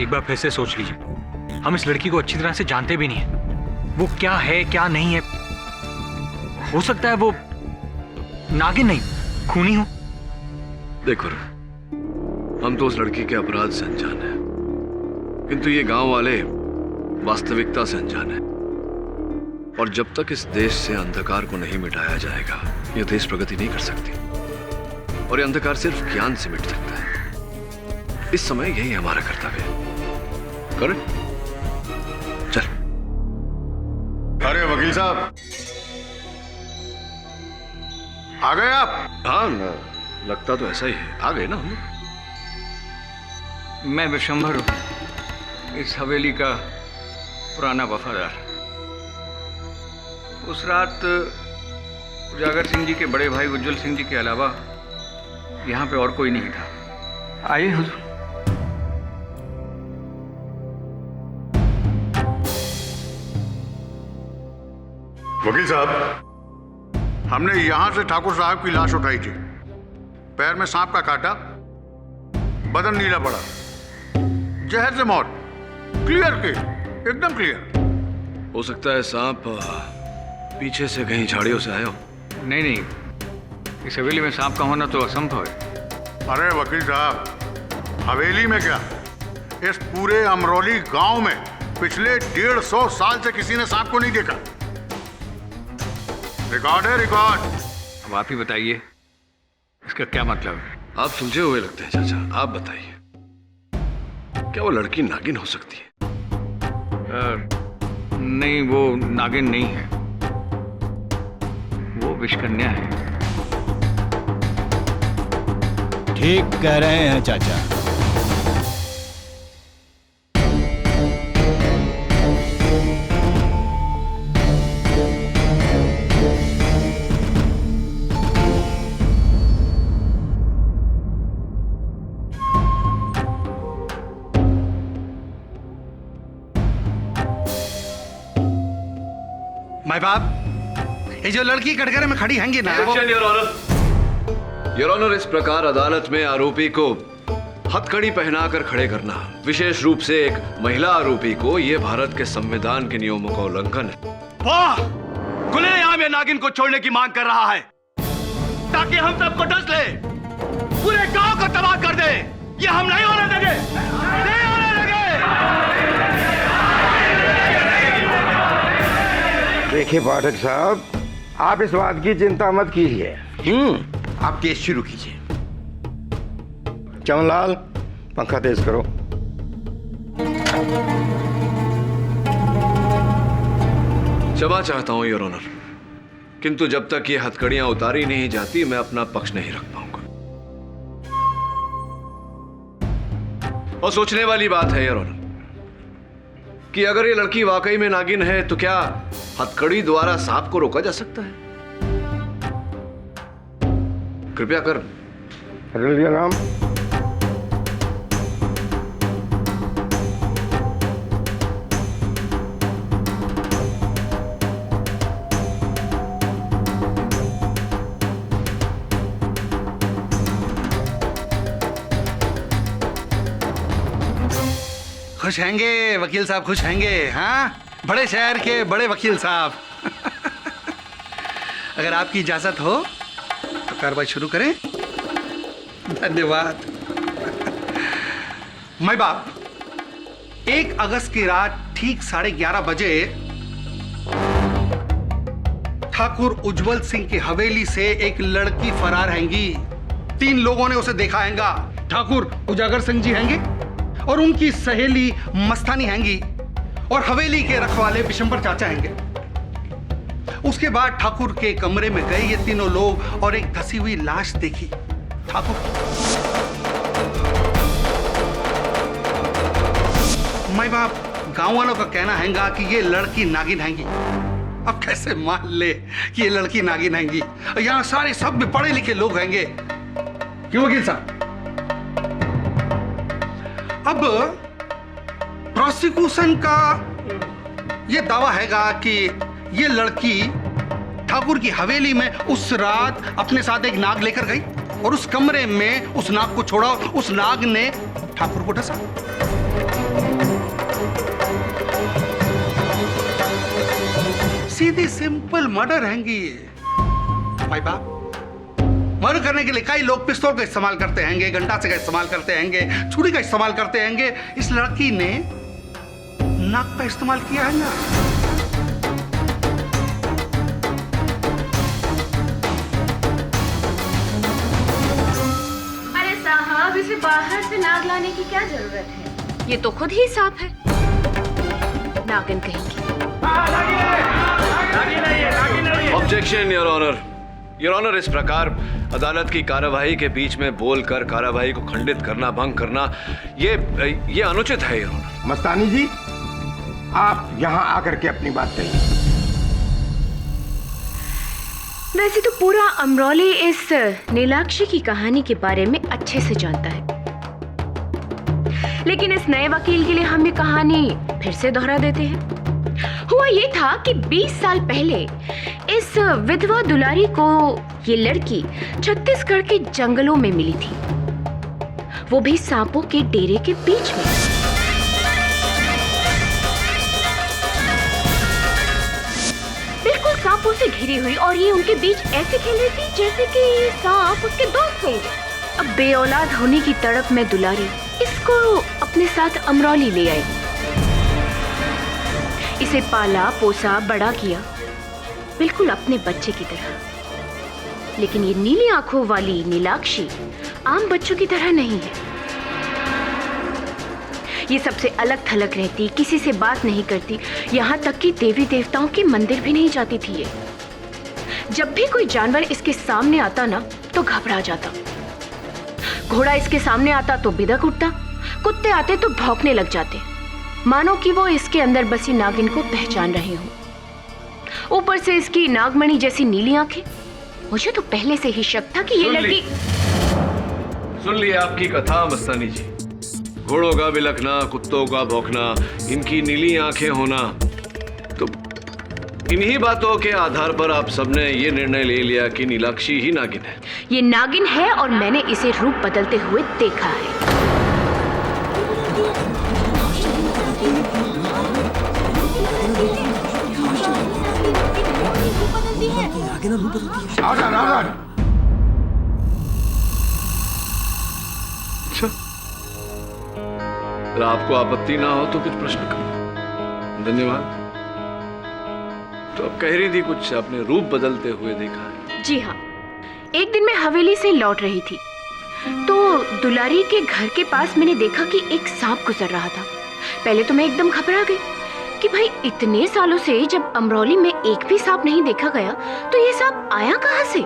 एक बार फिर से सोच लीजिए। हम इस लड़की को अच्छी तरह से जानते भी नहीं है। वो क्या है क्या नहीं है। हो सकता है वो नागिन नहीं, खूनी हो। देखो हम तो उस लड़की के अपराध से अनजान हैं, किंतु ये गांव वाले वास्तविकता से अनजान हैं। और जब तक इस देश से अंधकार को नहीं मिटाया जाएगा, ये देश प्रगति नहीं कर सकती। और ये अंधकार सिर्फ ज्ञान से मिट सकता है। इस समय यही हमारा कर्तव्य है। करें? चल। अरे वकील साहब, आ गए आप? हाँ ना, लगता तो ऐसा ही है। आ गए ना हम। मैं विशंभर हूं, इस हवेली का पुराना वफादार। उस रात उजागर सिंह जी के बड़े भाई उज्जवल सिंह जी के अलावा यहाँ पे और कोई नहीं था। आइए हुजूर। वकील साहब, हमने यहां से ठाकुर साहब की लाश उठाई थी। पैर में सांप का काटा, बदन नीला पड़ा, जहर से मौत। क्लियर केस, एकदम क्लियर। हो सकता है सांप पीछे से कहीं झाड़ियों से आया हो। नहीं नहीं, इस हवेली में सांप का होना तो असंभव है। अरे वकील साहब, हवेली में क्या, इस पूरे अमरोली गांव में पिछले 150 साल से किसी ने सांप को नहीं देखा। रिकॉर्ड है, रिकॉर्ड। अब आप ही बताइए, इसका क्या मतलब है? आप सुलझे हुए लगते हैं चाचा। आप बताइए, क्या वो लड़की नागिन हो सकती है? नहीं, वो नागिन नहीं है, वो विषकन्या है। ठीक कह रहे हैं चाचा। माय बाप, ये जो लड़की कटघरे में खड़ी हैंगी ना, योर ऑनर, इस प्रकार अदालत में आरोपी को हथकड़ी पहनाकर खड़े करना, विशेष रूप से एक महिला आरोपी को, यह भारत के संविधान के नियमों का उल्लंघन है। वाह! खुलेआम ये नागिन को छोड़ने की मांग कर रहा है ताकि हम सबको डस ले, पूरे गांव को तबाह कर दे। ये हम नहीं होने देंगे, नहीं होने देंगे। देखिए पाठक साहब, आप इस बात की चिंता मत कीजिए। आप केस शुरू कीजिए। चमनलाल, पंखा तेज करो। क्षमा चाहता हूं योर ऑनर, किंतु जब तक ये हथकड़ियां उतारी नहीं जाती, मैं अपना पक्ष नहीं रख पाऊंगा। और सोचने वाली बात है योर ऑनर कि अगर ये लड़की वाकई में नागिन है, तो क्या हथकड़ी द्वारा सांप को रोका जा सकता है? कृपया कर। राम, खुश हैंगे वकील साहब, खुश हैंगे। हाँ, बड़े शहर के बड़े वकील साहब। अगर आपकी इजाजत हो तो कार्रवाई शुरू करें। धन्यवाद। मैं बाप, 1 अगस्त की रात ठीक 11:30 बजे ठाकुर उज्जवल सिंह की हवेली से एक लड़की फरार हैंगी। 3 लोगों ने उसे देखा हैगा। ठाकुर उजागर सिंह जी हैंगे और उनकी सहेली मस्तानी हैंगी और हवेली के रखवाले विशंबर चाचा हैंगे। उसके बाद ठाकुर के कमरे में गए ये तीनों लोग और एक धसी हुई लाश देखी ठाकुर। माई बाप, गांव वालों का कहना हैगा कि ये लड़की नागिन हैंगी। अब कैसे मान ले कि ये लड़की नागिन हैंगी? यहाँ सारे सब पढ़े लिखे लोग हैंगे। क्यों वकील साहब? अब प्रोसिक्यूशन का यह दावा हैगा कि यह लड़की ठाकुर की हवेली में उस रात अपने साथ एक नाग लेकर गई और उस कमरे में उस नाग को छोड़ा। उस नाग ने ठाकुर को डसा। सीधी सिंपल मर्डर हैंगी ये। भाई बाप, मर्डर करने के लिए कई लोग पिस्तौल का इस्तेमाल करते हैंगे, गंडासे का इस्तेमाल करते हैंगे, छुरी का इस्तेमाल करते हैंगे। इस लड़की ने नाक का इस्तेमाल किया है ना। अरे साहब, इसे बाहर से नाग लाने की क्या जरूरत है? ये तो खुद ही सांप है। नागिन कहेंगी। Objection your honour. Your honour, इस प्रकार अदालत की कार्यवाही के बीच में बोलकर कार्यवाही को खंडित करना, भंग करना, ये अनुचित है योर ऑनर। मस्तानी जी, आप यहाँ आकर के अपनी बात कहिए। वैसे तो पूरा अमरौली इस नीलाक्षी की कहानी के बारे में अच्छे से जानता है, लेकिन इस नए वकील के लिए हम ये कहानी फिर से दोहरा देते हैं। हुआ ये था कि 20 साल पहले इस विधवा दुलारी को ये लड़की छत्तीसगढ़ के जंगलों में मिली थी, वो भी सांपों के डेरे के बीच में। बिल्कुल सांपों से घिरी हुई, और ये उनके बीच ऐसे खेल रही थी जैसे कि सांप उसके दोस्त होंगे। अब बेऔलाद होने की तड़प में दुलारी इसको अपने साथ अमरौली ले आई। इसे पाला पोसा बड़ा किया, बिल्कुल अपने बच्चे की तरह। लेकिन ये नीली आंखों वाली नीलाक्षी आम बच्चों की तरह नहीं है। ये सबसे अलग थलग रहती, किसी से बात नहीं करती, यहाँ तक कि देवी देवताओं के मंदिर भी नहीं जाती थी ये। जब भी कोई जानवर इसके सामने आता ना तो घबरा जाता। घोड़ा इसके सामने आता तो बिदक उठता, कुत्ते आते तो भौंकने लग जाते, मानो कि वो इसके अंदर बसी नागिन को पहचान रहे हों। ऊपर से इसकी नागमणि जैसी नीली आंखें। मुझे तो पहले से ही शक था कि ये लड़की। सुन लिया आपकी कथा मस्तानी जी। घोड़ों का बिलखना, कुत्तों का भौंकना, इनकी नीली आंखें होना, तो इन्हीं बातों के आधार पर आप सबने ये निर्णय ले लिया कि नीलाक्षी ही नागिन है। ये नागिन है और मैंने इसे रूप बदलते हुए देखा है। अच्छा, अगर आपको आपत्ति ना हो तो कुछ प्रश्न करो। धन्यवाद। तो अब कह रही थी कुछ, आपने रूप बदलते हुए देखा है? जी हाँ, एक दिन मैं हवेली से लौट रही थी तो दुलारी के घर के पास मैंने देखा कि एक सांप गुजर रहा था। पहले तो मैं एकदम घबरा गई कि भाई इतने सालों से जब अमरौली में एक भी सांप नहीं देखा गया तो ये सांप आया कहाँ से।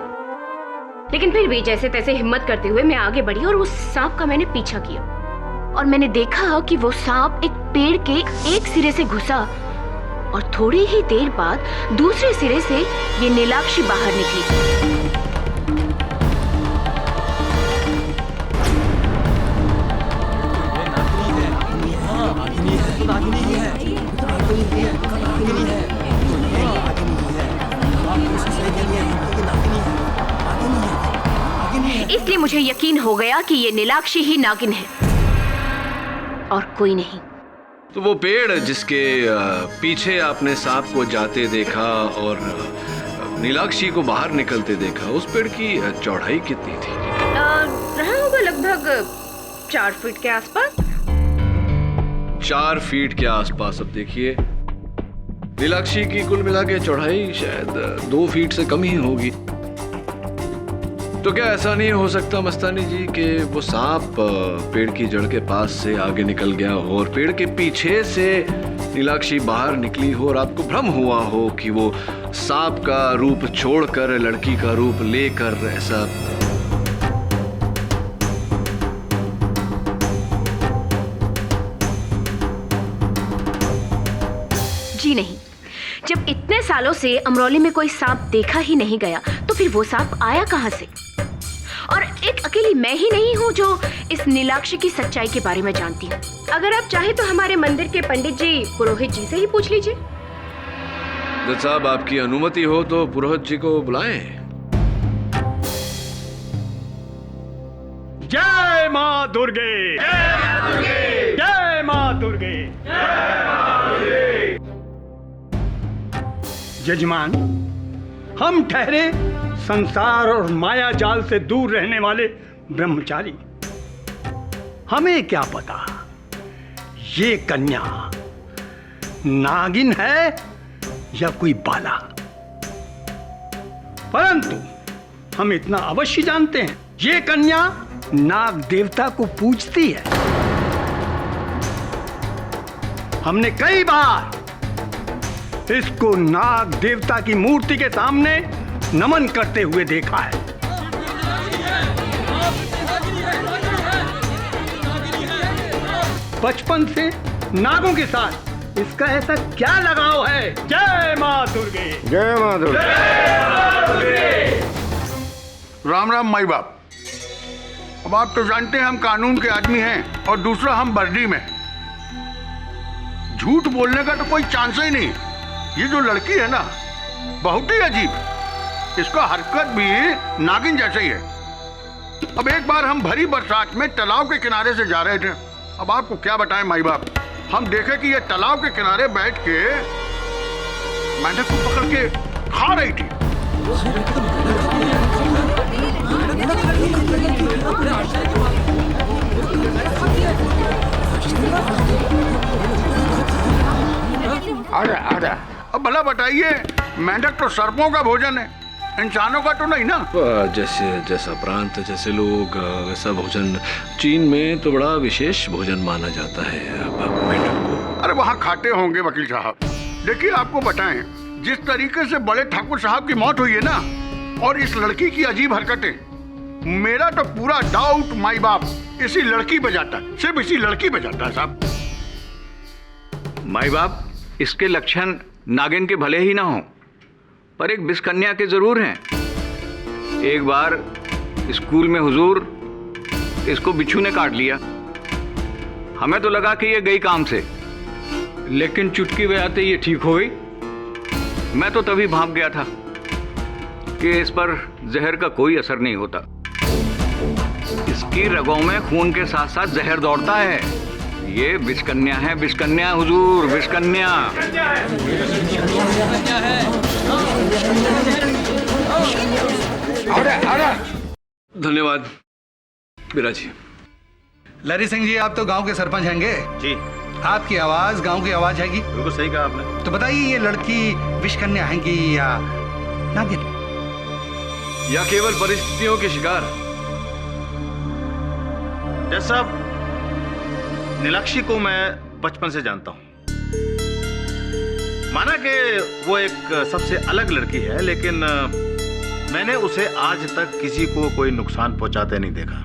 लेकिन फिर भी जैसे तैसे हिम्मत करते हुए मैं आगे बढ़ी और उस सांप का मैंने पीछा किया, और मैंने देखा कि वो सांप एक पेड़ के एक सिरे से घुसा और थोड़ी ही देर बाद दूसरे सिरे से ये नीलाक्षी बाहर निकली। इसलिए मुझे यकीन हो गया कि ये नीलाक्षी ही नागिन है और कोई नहीं। तो वो पेड़ जिसके पीछे आपने सांप को जाते देखा और नीलाक्षी को बाहर निकलते देखा, उस पेड़ की चौड़ाई कितनी थी? रहा होगा लगभग 4 फीट के आसपास। 4 फीट के आसपास। अब देखिए, नीलाक्षी की कुल मिला के चौड़ाई शायद 2 फीट से कम ही होगी। तो क्या ऐसा नहीं हो सकता मस्तानी जी कि वो सांप पेड़ की जड़ के पास से आगे निकल गया हो और पेड़ के पीछे से नीलाक्षी बाहर निकली हो और आपको भ्रम हुआ हो कि वो सांप का रूप छोड़कर लड़की का रूप लेकर ऐसा? जी नहीं, जब इतने सालों से अमरौली में कोई सांप देखा ही नहीं गया तो फिर वो सांप आया कहां से? और एक अकेली मैं ही नहीं हूँ जो इस नीलाक्षी की सच्चाई के बारे में जानती हूँ। अगर आप चाहे तो हमारे मंदिर के पंडित जी पुरोहित जी से ही पूछ लीजिए। जज साहब, आपकी अनुमति हो तो पुरोहित जी को बुलाएं। जय मां दुर्गे, जय मां दुर्गे। जजमान, हम ठहरे संसार और माया जाल से दूर रहने वाले ब्रह्मचारी। हमें क्या पता ये कन्या नागिन है या कोई बाला, परंतु हम इतना अवश्य जानते हैं ये कन्या नाग देवता को पूजती है। हमने कई बार इसको नाग देवता की मूर्ति के सामने नमन करते हुए देखा है। बचपन से नागों के साथ इसका ऐसा क्या लगाव है? जय मां दुर्गे। जय मां दुर्गे। राम राम माई बाप। अब आप तो जानते हैं हम कानून के आदमी हैं और दूसरा हम वर्दी में। झूठ बोलने का तो कोई चांस ही नहीं। ये जो लड़की है ना बहुत ही अजीब, इसका हरकत भी नागिन जैसे ही है। अब एक बार हम भरी बरसात में तालाब के किनारे से जा रहे थे। अब आपको क्या बताएं माई बाप, हम देखे कि ये तालाब के किनारे बैठ के मेंढक को पकड़ के खा रही थी। आजा। अब भला बताइए, मेंढक तो सर्पों का भोजन है, इंसानों का तो नहीं ना। जैसा प्रांत जैसे लोग वैसा भोजन चीन में तो बड़ा विशेष भोजन माना जाता है मेंढक को। अरे वहाँ खाते होंगे वकील साहब। देखिए आपको बताएं, जिस तरीके से बड़े ठाकुर साहब की मौत हुई है ना, और इस लड़की की अजीब हरकतें, मेरा तो पूरा डाउट माई बाप इसी लड़की पे जाता है, सिर्फ इसी लड़की पे जाता है साहब। माई बाप, इसके लक्षण नागिन के भले ही ना हो, पर एक विषकन्या के जरूर हैं। एक बार स्कूल में हुजूर इसको बिच्छू ने काट लिया। हमें तो लगा कि ये गई काम से, लेकिन चुटकी बजाते ये ठीक हो गई। मैं तो तभी भांप गया था कि इस पर जहर का कोई असर नहीं होता। इसकी रगों में खून के साथ साथ जहर दौड़ता है। ये विषकन्या है, विषकन्या हुजूर, विषकन्या। धन्यवाद बिरा जी। लरी सिंह जी, आप तो गांव के सरपंच हैंगे जी। आपकी आवाज गांव की आवाज हैगी। बिल्कुल सही कहा आपने। तो बताइए, ये लड़की विषकन्या हैगी या नागिन, या केवल परिस्थितियों के शिकार? जज साहब, नीलाक्षी को मैं बचपन से जानता हूं। माना कि वो एक सबसे अलग लड़की है, लेकिन मैंने उसे आज तक किसी को कोई नुकसान पहुंचाते नहीं देखा।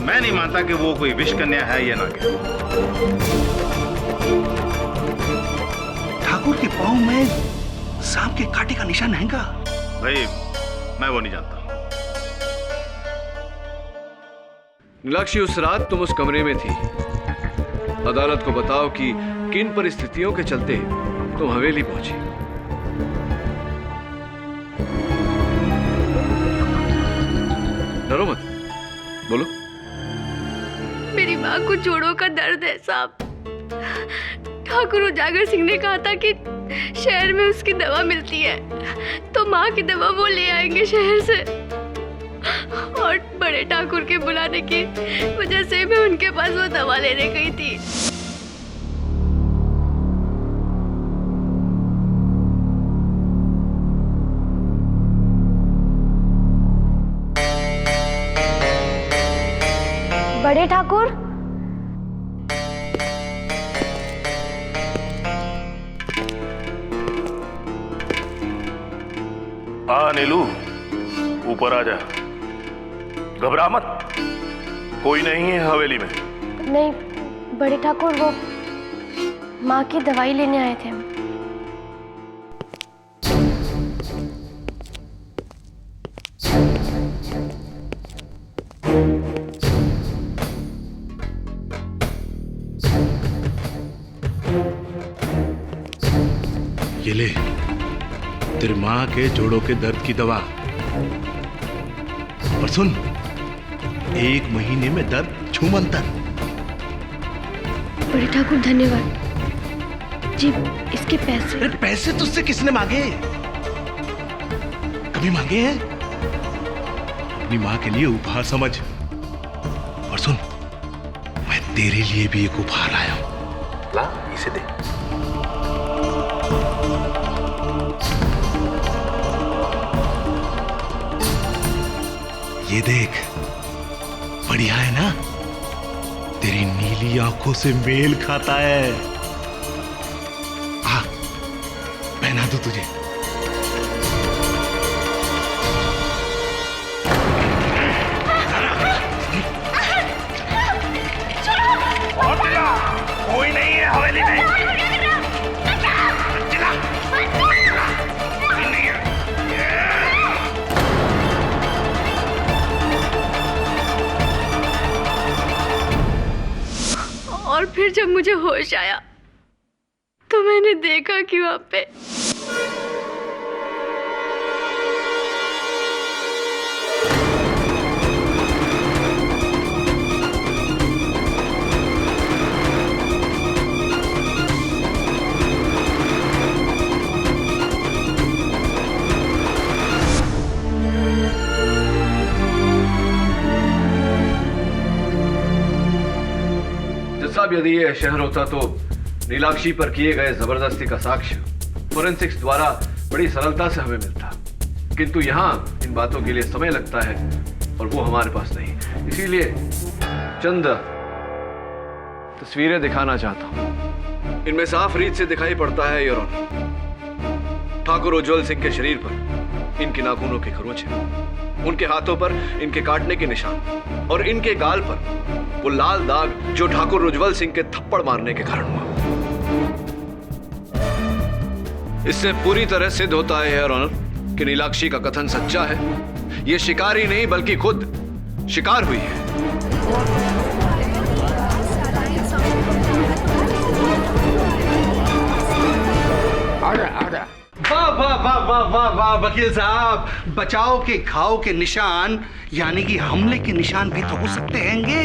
मैं नहीं मानता कि वो कोई विषकन्या है या नागिन। ठाकुर के पांव में सांप के कांटे का निशान हैगा। भाई, मैं वो नहीं जानता। नीलाक्षी, उस रात तुम उस कमरे में थी। अदालत को बताओ कि किन परिस्थितियों के चलते तुम हवेली पहुंची। डरो मत, बोलो। मेरी माँ को जोड़ों का दर्द है साहब। ठाकुर उजागर सिंह ने कहा था कि शहर में उसकी दवा मिलती है, तो माँ की दवा वो ले आएंगे शहर से। और बड़े ठाकुर के बुलाने की वजह से मैं उनके पास वो दवा लेने गई थी। बड़े ठाकुर, नीलू, ऊपर आ जा। घबरा मत, कोई नहीं है हवेली में। नहीं बड़े ठाकुर, वो माँ की दवाई लेने आए थे हम। ये ले, तेरी माँ के जोड़ों के दर्द की दवा। और सुन, 1 महीने में दर्द छूमंतर। बड़े ठाकुर धन्यवाद जी। इसके पैसे? अरे पैसे तुझसे किसने मांगे? कभी मांगे हैं? अपनी माँ के लिए उपहार समझ। और सुन, मैं तेरे लिए भी एक उपहार लाया हूं। ला, इसे दे। ये देख, बढ़िया है ना? तेरी नीली आंखों से मेल खाता है। आ, पहना दूं तुझे। कोई नहीं है हवेली में। और फिर जब मुझे होश आया तो मैंने देखा कि वहां पे साहब, यदि ये शहर होता तो नीलाक्षी पर किए गए जबरदस्ती का साक्ष्य फोरेंसिक्स द्वारा बड़ी सरलता से हमें मिलता, किंतु यहाँ इन बातों के लिए समय लगता है और वो हमारे पास नहीं। इसीलिए चंद तस्वीरें दिखाना चाहता हूं। इनमें साफ रीत से दिखाई पड़ता है योर ऑनर, ठाकुर उज्जवल सिंह के शरीर पर इनके नाखूनों के खरोंच हैं, उनके हाथों पर इनके काटने के निशान और इनके गाल पर वो लाल दाग जो ठाकुर उज्जवल सिंह के थप्पड़ मारने के कारण हुआ। इससे पूरी तरह सिद्ध होता है योर ऑनर कि नीलाक्षी का कथन सच्चा है। ये शिकारी नहीं बल्कि खुद शिकार हुई है। वाह वाह वाह वाह वाह वाह वकील साहब, बचाव के घाव के निशान यानी कि हमले के निशान भी तो हो सकते हैंगे।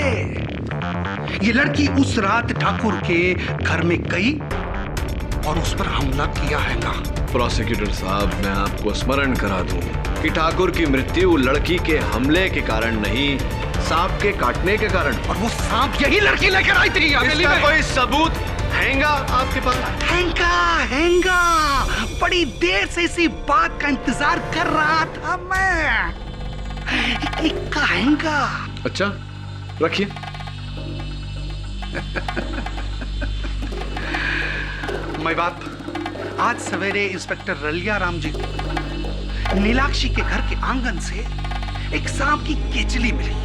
ये लड़की उस रात ठाकुर के घर में गई और उस पर हमला किया है ना। प्रोसिक्यूटर साहब, मैं आपको स्मरण करा दूं कि ठाकुर की मृत्यु लड़की के हमले के कारण नहीं, सांप के काटने के कारण। और वो सांप यही लड़की लेकर आई थी। इसका कोई सबूत हैंगा आपके पास? हैंगा। बड़ी देर से इसी बात का इंतजार कर रहा था मैं। इक्का हैंगा। अच्छा, रखिए। मैं बात आज सवेरे इंस्पेक्टर रलिया राम जी नीलाक्षी के घर के आंगन से एक सांप की केचली मिली।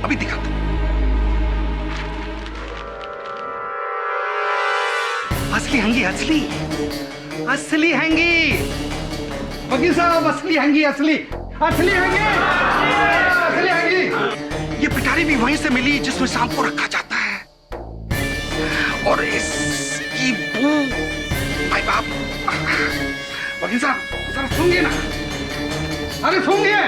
अभी दिखाता हूं। असली हैंगी, असली हैंगी। वकील साहब, असली हैंगी, असली हैंगी। ये पिटारी भी वहीं से मिली जिसमें सांप को रखा जाता है। और इसकी बू, भाई बाप, वकील साहब जरा सुनिए ना। अरे सुनिए।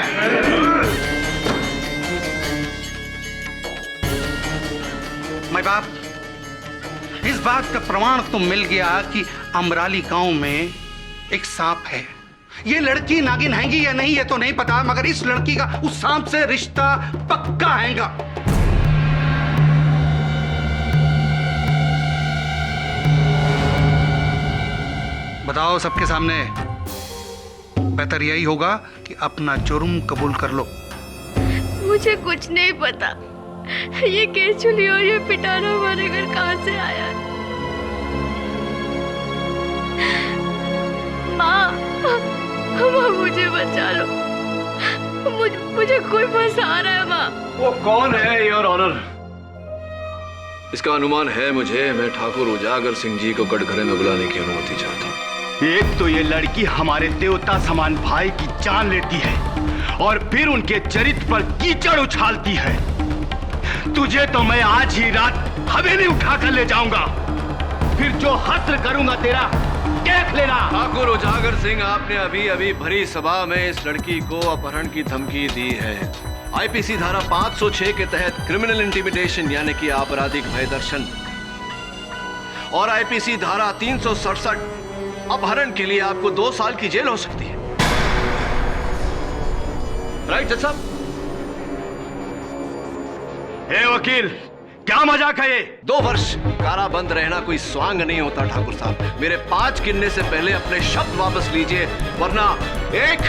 भाई बाप, इस बात का प्रमाण तो मिल गया कि अमराली गांव में एक सांप है। ये लड़की नागिन हैंगी या नहीं ये तो नहीं पता, मगर इस लड़की का उस सांप से रिश्ता पक्का हैगा। बताओ सबके सामने, बेहतर यही होगा कि अपना जुर्म कबूल कर लो। मुझे कुछ नहीं पता। ये केचुली और ये पिटारा हमारे घर कहां से आया? माँ, मुझे बचा लो। मुझे कोई फंसा रहा है माँ। वो कौन है योर ऑनर? इसका अनुमान है मुझे। मैं ठाकुर उजागर सिंह जी को कटघरे में बुलाने की अनुमति चाहता हूँ। एक तो ये लड़की हमारे देवता समान भाई की जान लेती है और फिर उनके चरित्र पर कीचड़ उछालती है। तुझे तो मैं आज ही रात हवेली उठा कर ले जाऊंगा, फिर जो हस्र करूंगा तेरा देख लेना। ठाकुर उजागर सिंह, आपने अभी अभी भरी सभा में इस लड़की को अपहरण की धमकी दी है। आईपीसी धारा 506 के तहत क्रिमिनल इंटिमिडेशन यानी कि आपराधिक भय दर्शन और आईपीसी धारा 367 अपहरण के लिए आपको 2 साल की जेल हो सकती है। राइट जज साहब? हे वकील, क्या मजाक है ये? 2 वर्ष काराबंद रहना कोई स्वांग नहीं होता ठाकुर साहब। मेरे 5 गिनने से पहले अपने शब्द वापस लीजिए, वरना 1।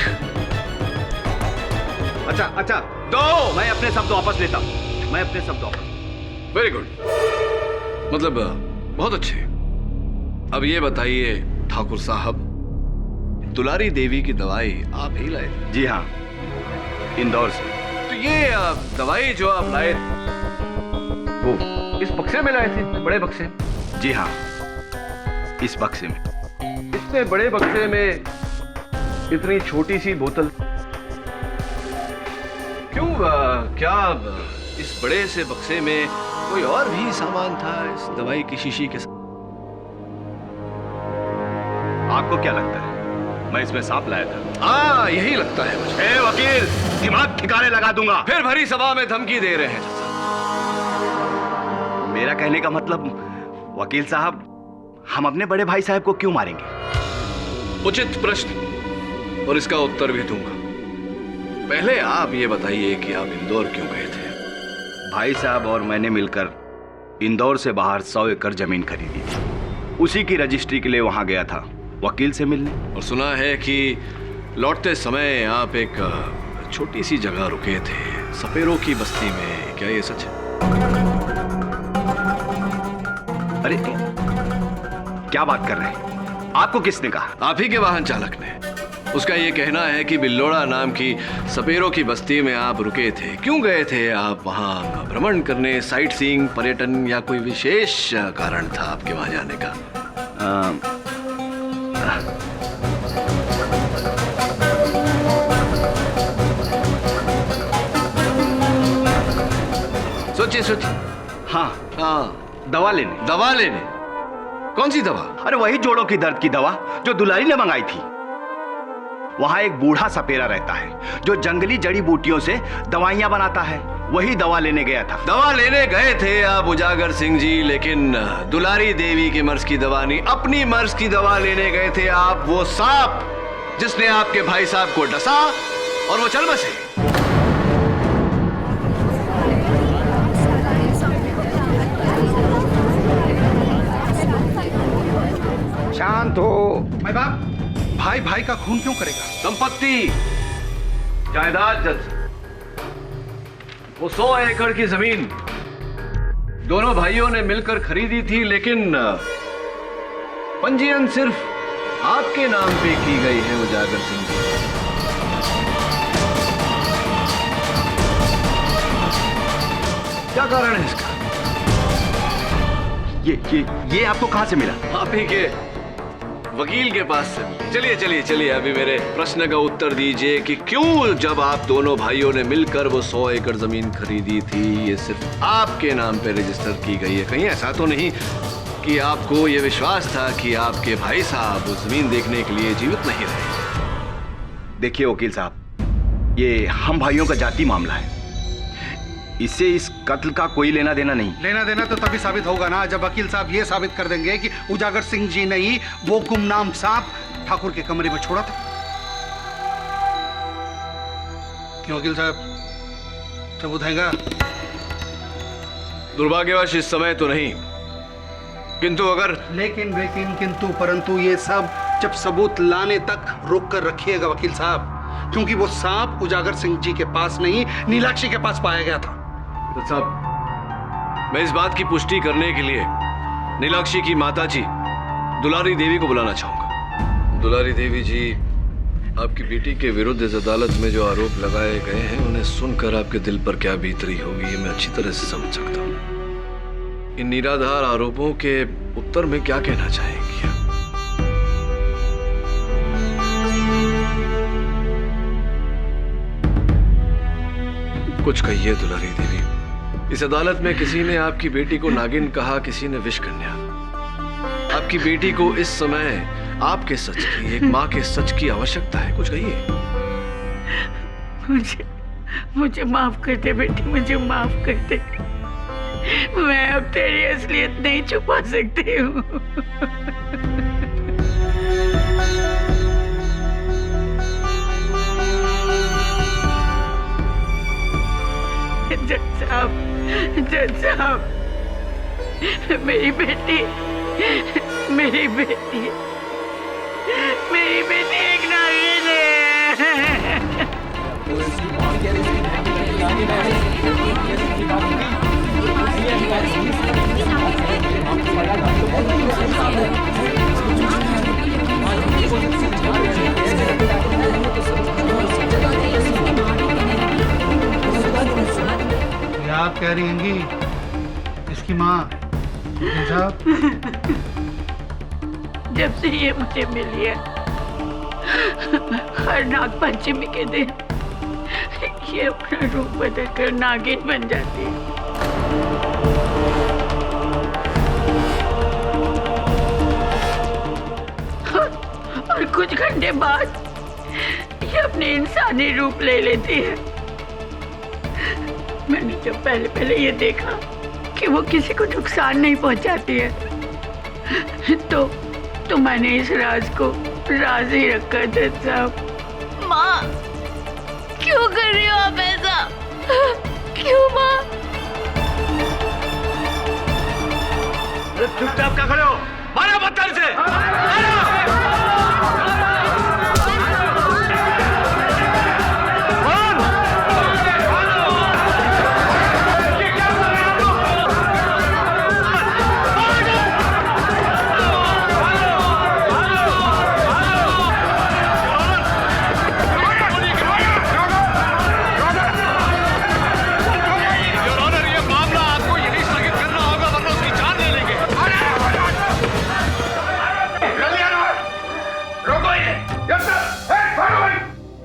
अच्छा 2। मैं अपने शब्द वापस लेता हूं। मैं अपने शब्द वापस। वेरी गुड, मतलब बहुत अच्छे। अब ये बताइए ठाकुर साहब, दुलारी देवी की दवाई आप ही लाए? जी हाँ, इंदौर से। तो ये दवाई जो आप लाए वो इस बक्से में लाए थे, बड़े बक्से? जी हाँ, इस बक्से में। इतने बड़े बक्से में इतनी छोटी सी बोतल क्यों? क्या इस बड़े से बक्से में कोई और भी सामान था इस दवाई की शीशी के साथ? आपको क्या लगता है मैं इसमें सांप लाया था? हाँ, यही लगता है मुझे। ए वकील, दिमाग ठिकाने लगा दूंगा। फिर भरी सभा में धमकी दे रहे हैं। मेरा कहने का मतलब वकील साहब, हम अपने बड़े भाई साहब को क्यों मारेंगे? उचित प्रश्न और इसका उत्तर भी दूंगा। पहले आप ये बताइए कि आप इंदौर क्यों गए थे? भाई साहब और मैंने मिलकर इंदौर से बाहर 100 एकड़ जमीन खरीदी थी। उसी की रजिस्ट्री के लिए वहां गया था, वकील से मिलने। और सुना है कि लौटते समय आप एक छोटी सी जगह रुके थे, सपेरों की बस्ती में। क्या ये सच है? अरे क्या बात कर रहे हैं? आपको किसने कहा? आप ही के वाहन चालक ने। उसका ये कहना है कि बिल्लोड़ा नाम की सपेरों की बस्ती में आप रुके थे। क्यों गए थे आप वहां? भ्रमण करने, साइट सीइंग, पर्यटन, या कोई विशेष कारण था आपके वहां जाने का? सोचिए। हाँ, दवा लेने। दवा लेने? कौन सी दवा? अरे वही जोड़ों की दर्द की दवा जो दुलारी ने मंगाई थी। वहां एक बूढ़ा सपेरा रहता है जो जंगली जड़ी बूटियों से दवाइयां बनाता है। वही दवा लेने गया था। दवा लेने गए थे आप उजागर सिंह जी, लेकिन दुलारी देवी के मर्ज की दवा नहीं, अपनी मर्ज की दवा लेने गए थे आप। वो सांप जिसने आपके भाई साहब को डसा और वो चल बसे। शांत हो। भाई बाप, भाई भाई का खून क्यों करेगा? संपत्ति, जायदाद जज, वो 100 एकड़ की जमीन दोनों भाइयों ने मिलकर खरीदी थी, लेकिन पंजीयन सिर्फ आपके नाम पे की गई है उजागर सिंह जी। क्या कारण है इसका? ये आपको कहां से मिला? आप ही के वकील के पास से। चलिए अभी मेरे प्रश्न का उत्तर दीजिए कि क्यों जब आप दोनों भाइयों ने मिलकर वो 100 एकड़ जमीन खरीदी थी, ये सिर्फ आपके नाम पे रजिस्टर की गई है? कहीं ऐसा तो नहीं कि आपको ये विश्वास था कि आपके भाई साहब उस जमीन देखने के लिए जीवित नहीं रहे? देखिए वकील साहब, ये हम भाइयों का जाति मामला है। इससे इस कत्ल का कोई लेना देना नहीं। लेना देना तो तभी साबित होगा ना जब वकील साहब ये साबित कर देंगे कि उजागर सिंह जी ने ही वो गुमनाम सांप ठाकुर के कमरे में छोड़ा था। क्यों वकील साहब, सबूत हैगा? दुर्भाग्यवश इस समय तो नहीं, किंतु अगर लेकिन किंतु परंतु ये सब जब सबूत लाने तक रोक कर रखिएगा वकील साहब, क्योंकि वो सांप उजागर सिंह जी के पास नहीं, नीलाक्षी के पास पाया गया था। तो साहब, मैं इस बात की पुष्टि करने के लिए नीलाक्षी की माताजी दुलारी देवी को बुलाना चाहूंगा। दुलारी देवी जी, आपकी बेटी के विरुद्ध इस अदालत में जो आरोप लगाए गए हैं, उन्हें सुनकर आपके दिल पर क्या बीत रही होगी, ये मैं अच्छी तरह से समझ सकता हूँ। इन निराधार आरोपों के उत्तर में क्या कहना चाहेंगी? कुछ कहिए दुलारी देवी। इस अदालत में किसी ने आपकी बेटी को नागिन कहा, किसी ने विष कन्या। आपकी बेटी को इस समय आपके सच की, एक माँ के सच की आवश्यकता है। कुछ कहिए। मुझे माफ कर दे बेटी, मुझे माफ कर दे। मैं अब तेरी असलियत नहीं छुपा सकती हूँ। जज साहब, मेरी बेटी एक नागिन है। आप कह रही हैं इसकी माँ साहब? जब से ये मुझे मिली है, हर नाग पंचमी के दिन ये अपना रूप बदल कर नागिन बन जाती है। और कुछ घंटे बाद ये अपने इंसानी रूप ले लेती है। मैंने जब पहले ये देखा कि वो किसी को नुकसान नहीं पहुंचाती है, तो मैंने इस राज को राज ही रखा। जज साहब। माँ, क्यों कर रही हो आप ऐसा? क्यों माँ? चुपचाप क्या खड़े हो? मारो पत्थर से!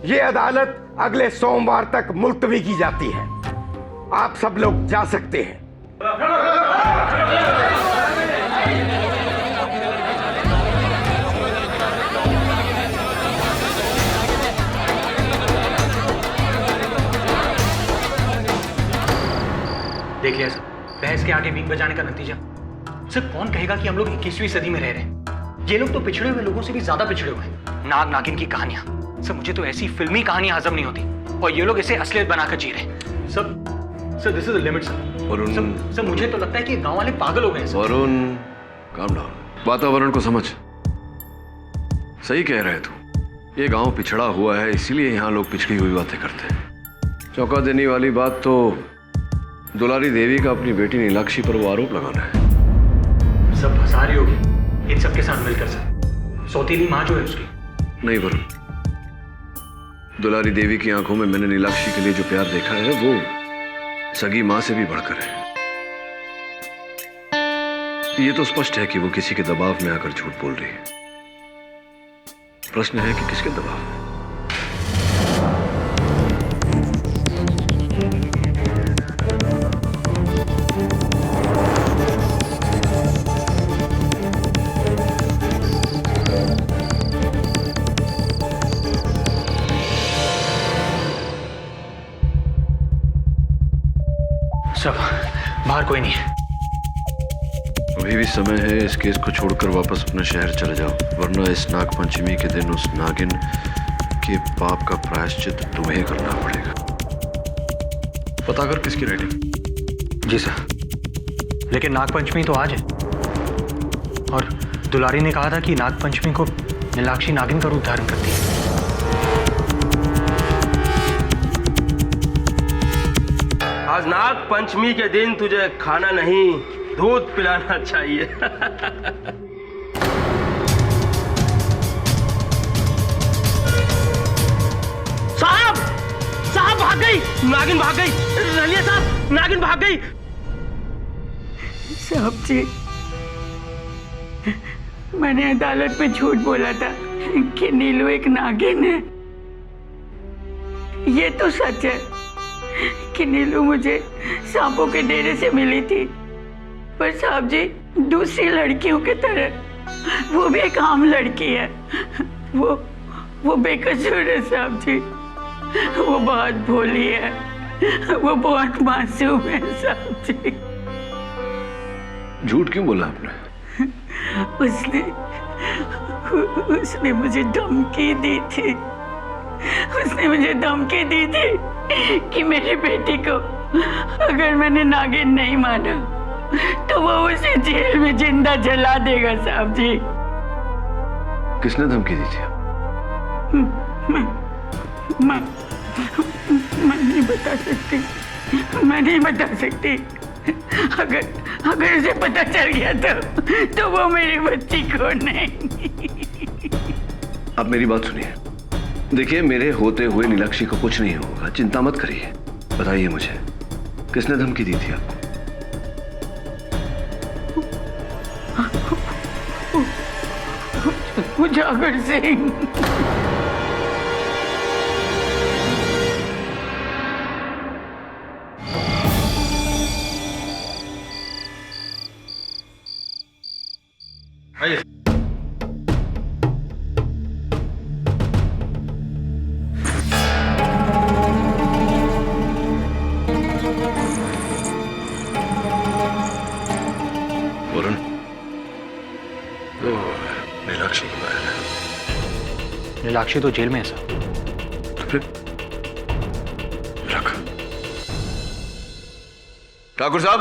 ये अदालत अगले सोमवार तक मुलतवी की जाती है। आप सब लोग जा सकते हैं। देख लिया सर, बहस के आगे बीन बजाने का नतीजा। सर, कौन कहेगा कि हम लोग 21वीं सदी में रह रहे हैं? ये लोग तो पिछड़े हुए लोगों से भी ज्यादा पिछड़े हुए हैं। नाग नागिन की कहानियां, सर मुझे तो ऐसी फिल्मी कहानी हजम नहीं होती, और ये लोग इसे असलियत बनाकर जी रहे हैं। Sir this is the limit sir. Varun, sir मुझे तो लगता है कि गांव वाले पागल हो गए हैं। Varun, calm down. वातावरण को समझ। सही कह रहे तू। ये गांव पिछड़ा हुआ है, इसीलिए यहाँ लोग पिछड़ी हुई बातें करते हैं। चौंका देने वाली बात तो दुलारी देवी का अपनी बेटी नीलाक्षी पर वो आरोप लगाना है। सब फंसा रही होगी इन सबके साथ मिलकर सर। सौतेली माँ जो है उसकी। नहीं वरुण, दुलारी देवी की आंखों में मैंने नीलाक्षी के लिए जो प्यार देखा है वो सगी मां से भी बढ़कर है। ये तो स्पष्ट है कि वो किसी के दबाव में आकर झूठ बोल रही है। प्रश्न है कि किसके दबाव में? सब बाहर कोई नहीं है। अभी भी समय है, इस केस को छोड़कर वापस अपने शहर चले जाओ, वरना इस नाग पंचमी के दिन उस नागिन के पाप का प्रायश्चित तुम्हें करना पड़ेगा। पता कर किसकी राइटिंग। जी सर, लेकिन नाग पंचमी तो आज है, और दुलारी ने कहा था कि नाग पंचमी को नीलाक्षी नागिन का रूप धारण करती है। आज नाग पंचमी के दिन तुझे खाना नहीं, दूध पिलाना चाहिए। साहब, साहब भाग गई, नागिन भाग गई। रलिया साहब, नागिन भाग गई। साहब जी, मैंने अदालत में झूठ बोला था कि नीलू एक नागिन है। ये तो सच है कि नीलू मुझे सांपों के डेरे से मिली थी, पर साहब जी दूसरी लड़कियों की तरह वो भी एक आम लड़की है। वो बेकसूर है साहब जी। वो बहुत भोली है, वो बहुत मासूम है साहब जी। झूठ क्यों बोला आपने? उसने मुझे धमकी दी थी। उसने मुझे धमकी दी थी कि मेरी बेटी को अगर मैंने नागिन नहीं माना तो वो उसे जेल में जिंदा जला देगा साहब जी। किसने धमकी दी थी? मैं नहीं बता सकती, मैं नहीं बता सकती। अगर उसे पता चल गया तो वो मेरी बच्ची को नहीं। आप मेरी बात सुनिए। देखिए, मेरे होते हुए नीलाक्षी को कुछ नहीं होगा, चिंता मत करिए। बताइए मुझे, किसने धमकी दी थी आपको? उजागर सिंह। वरुण, नीलाक्षी की बात है। नीलाक्षी तो जेल में है सर। तो फिर रख। ठाकुर साहब,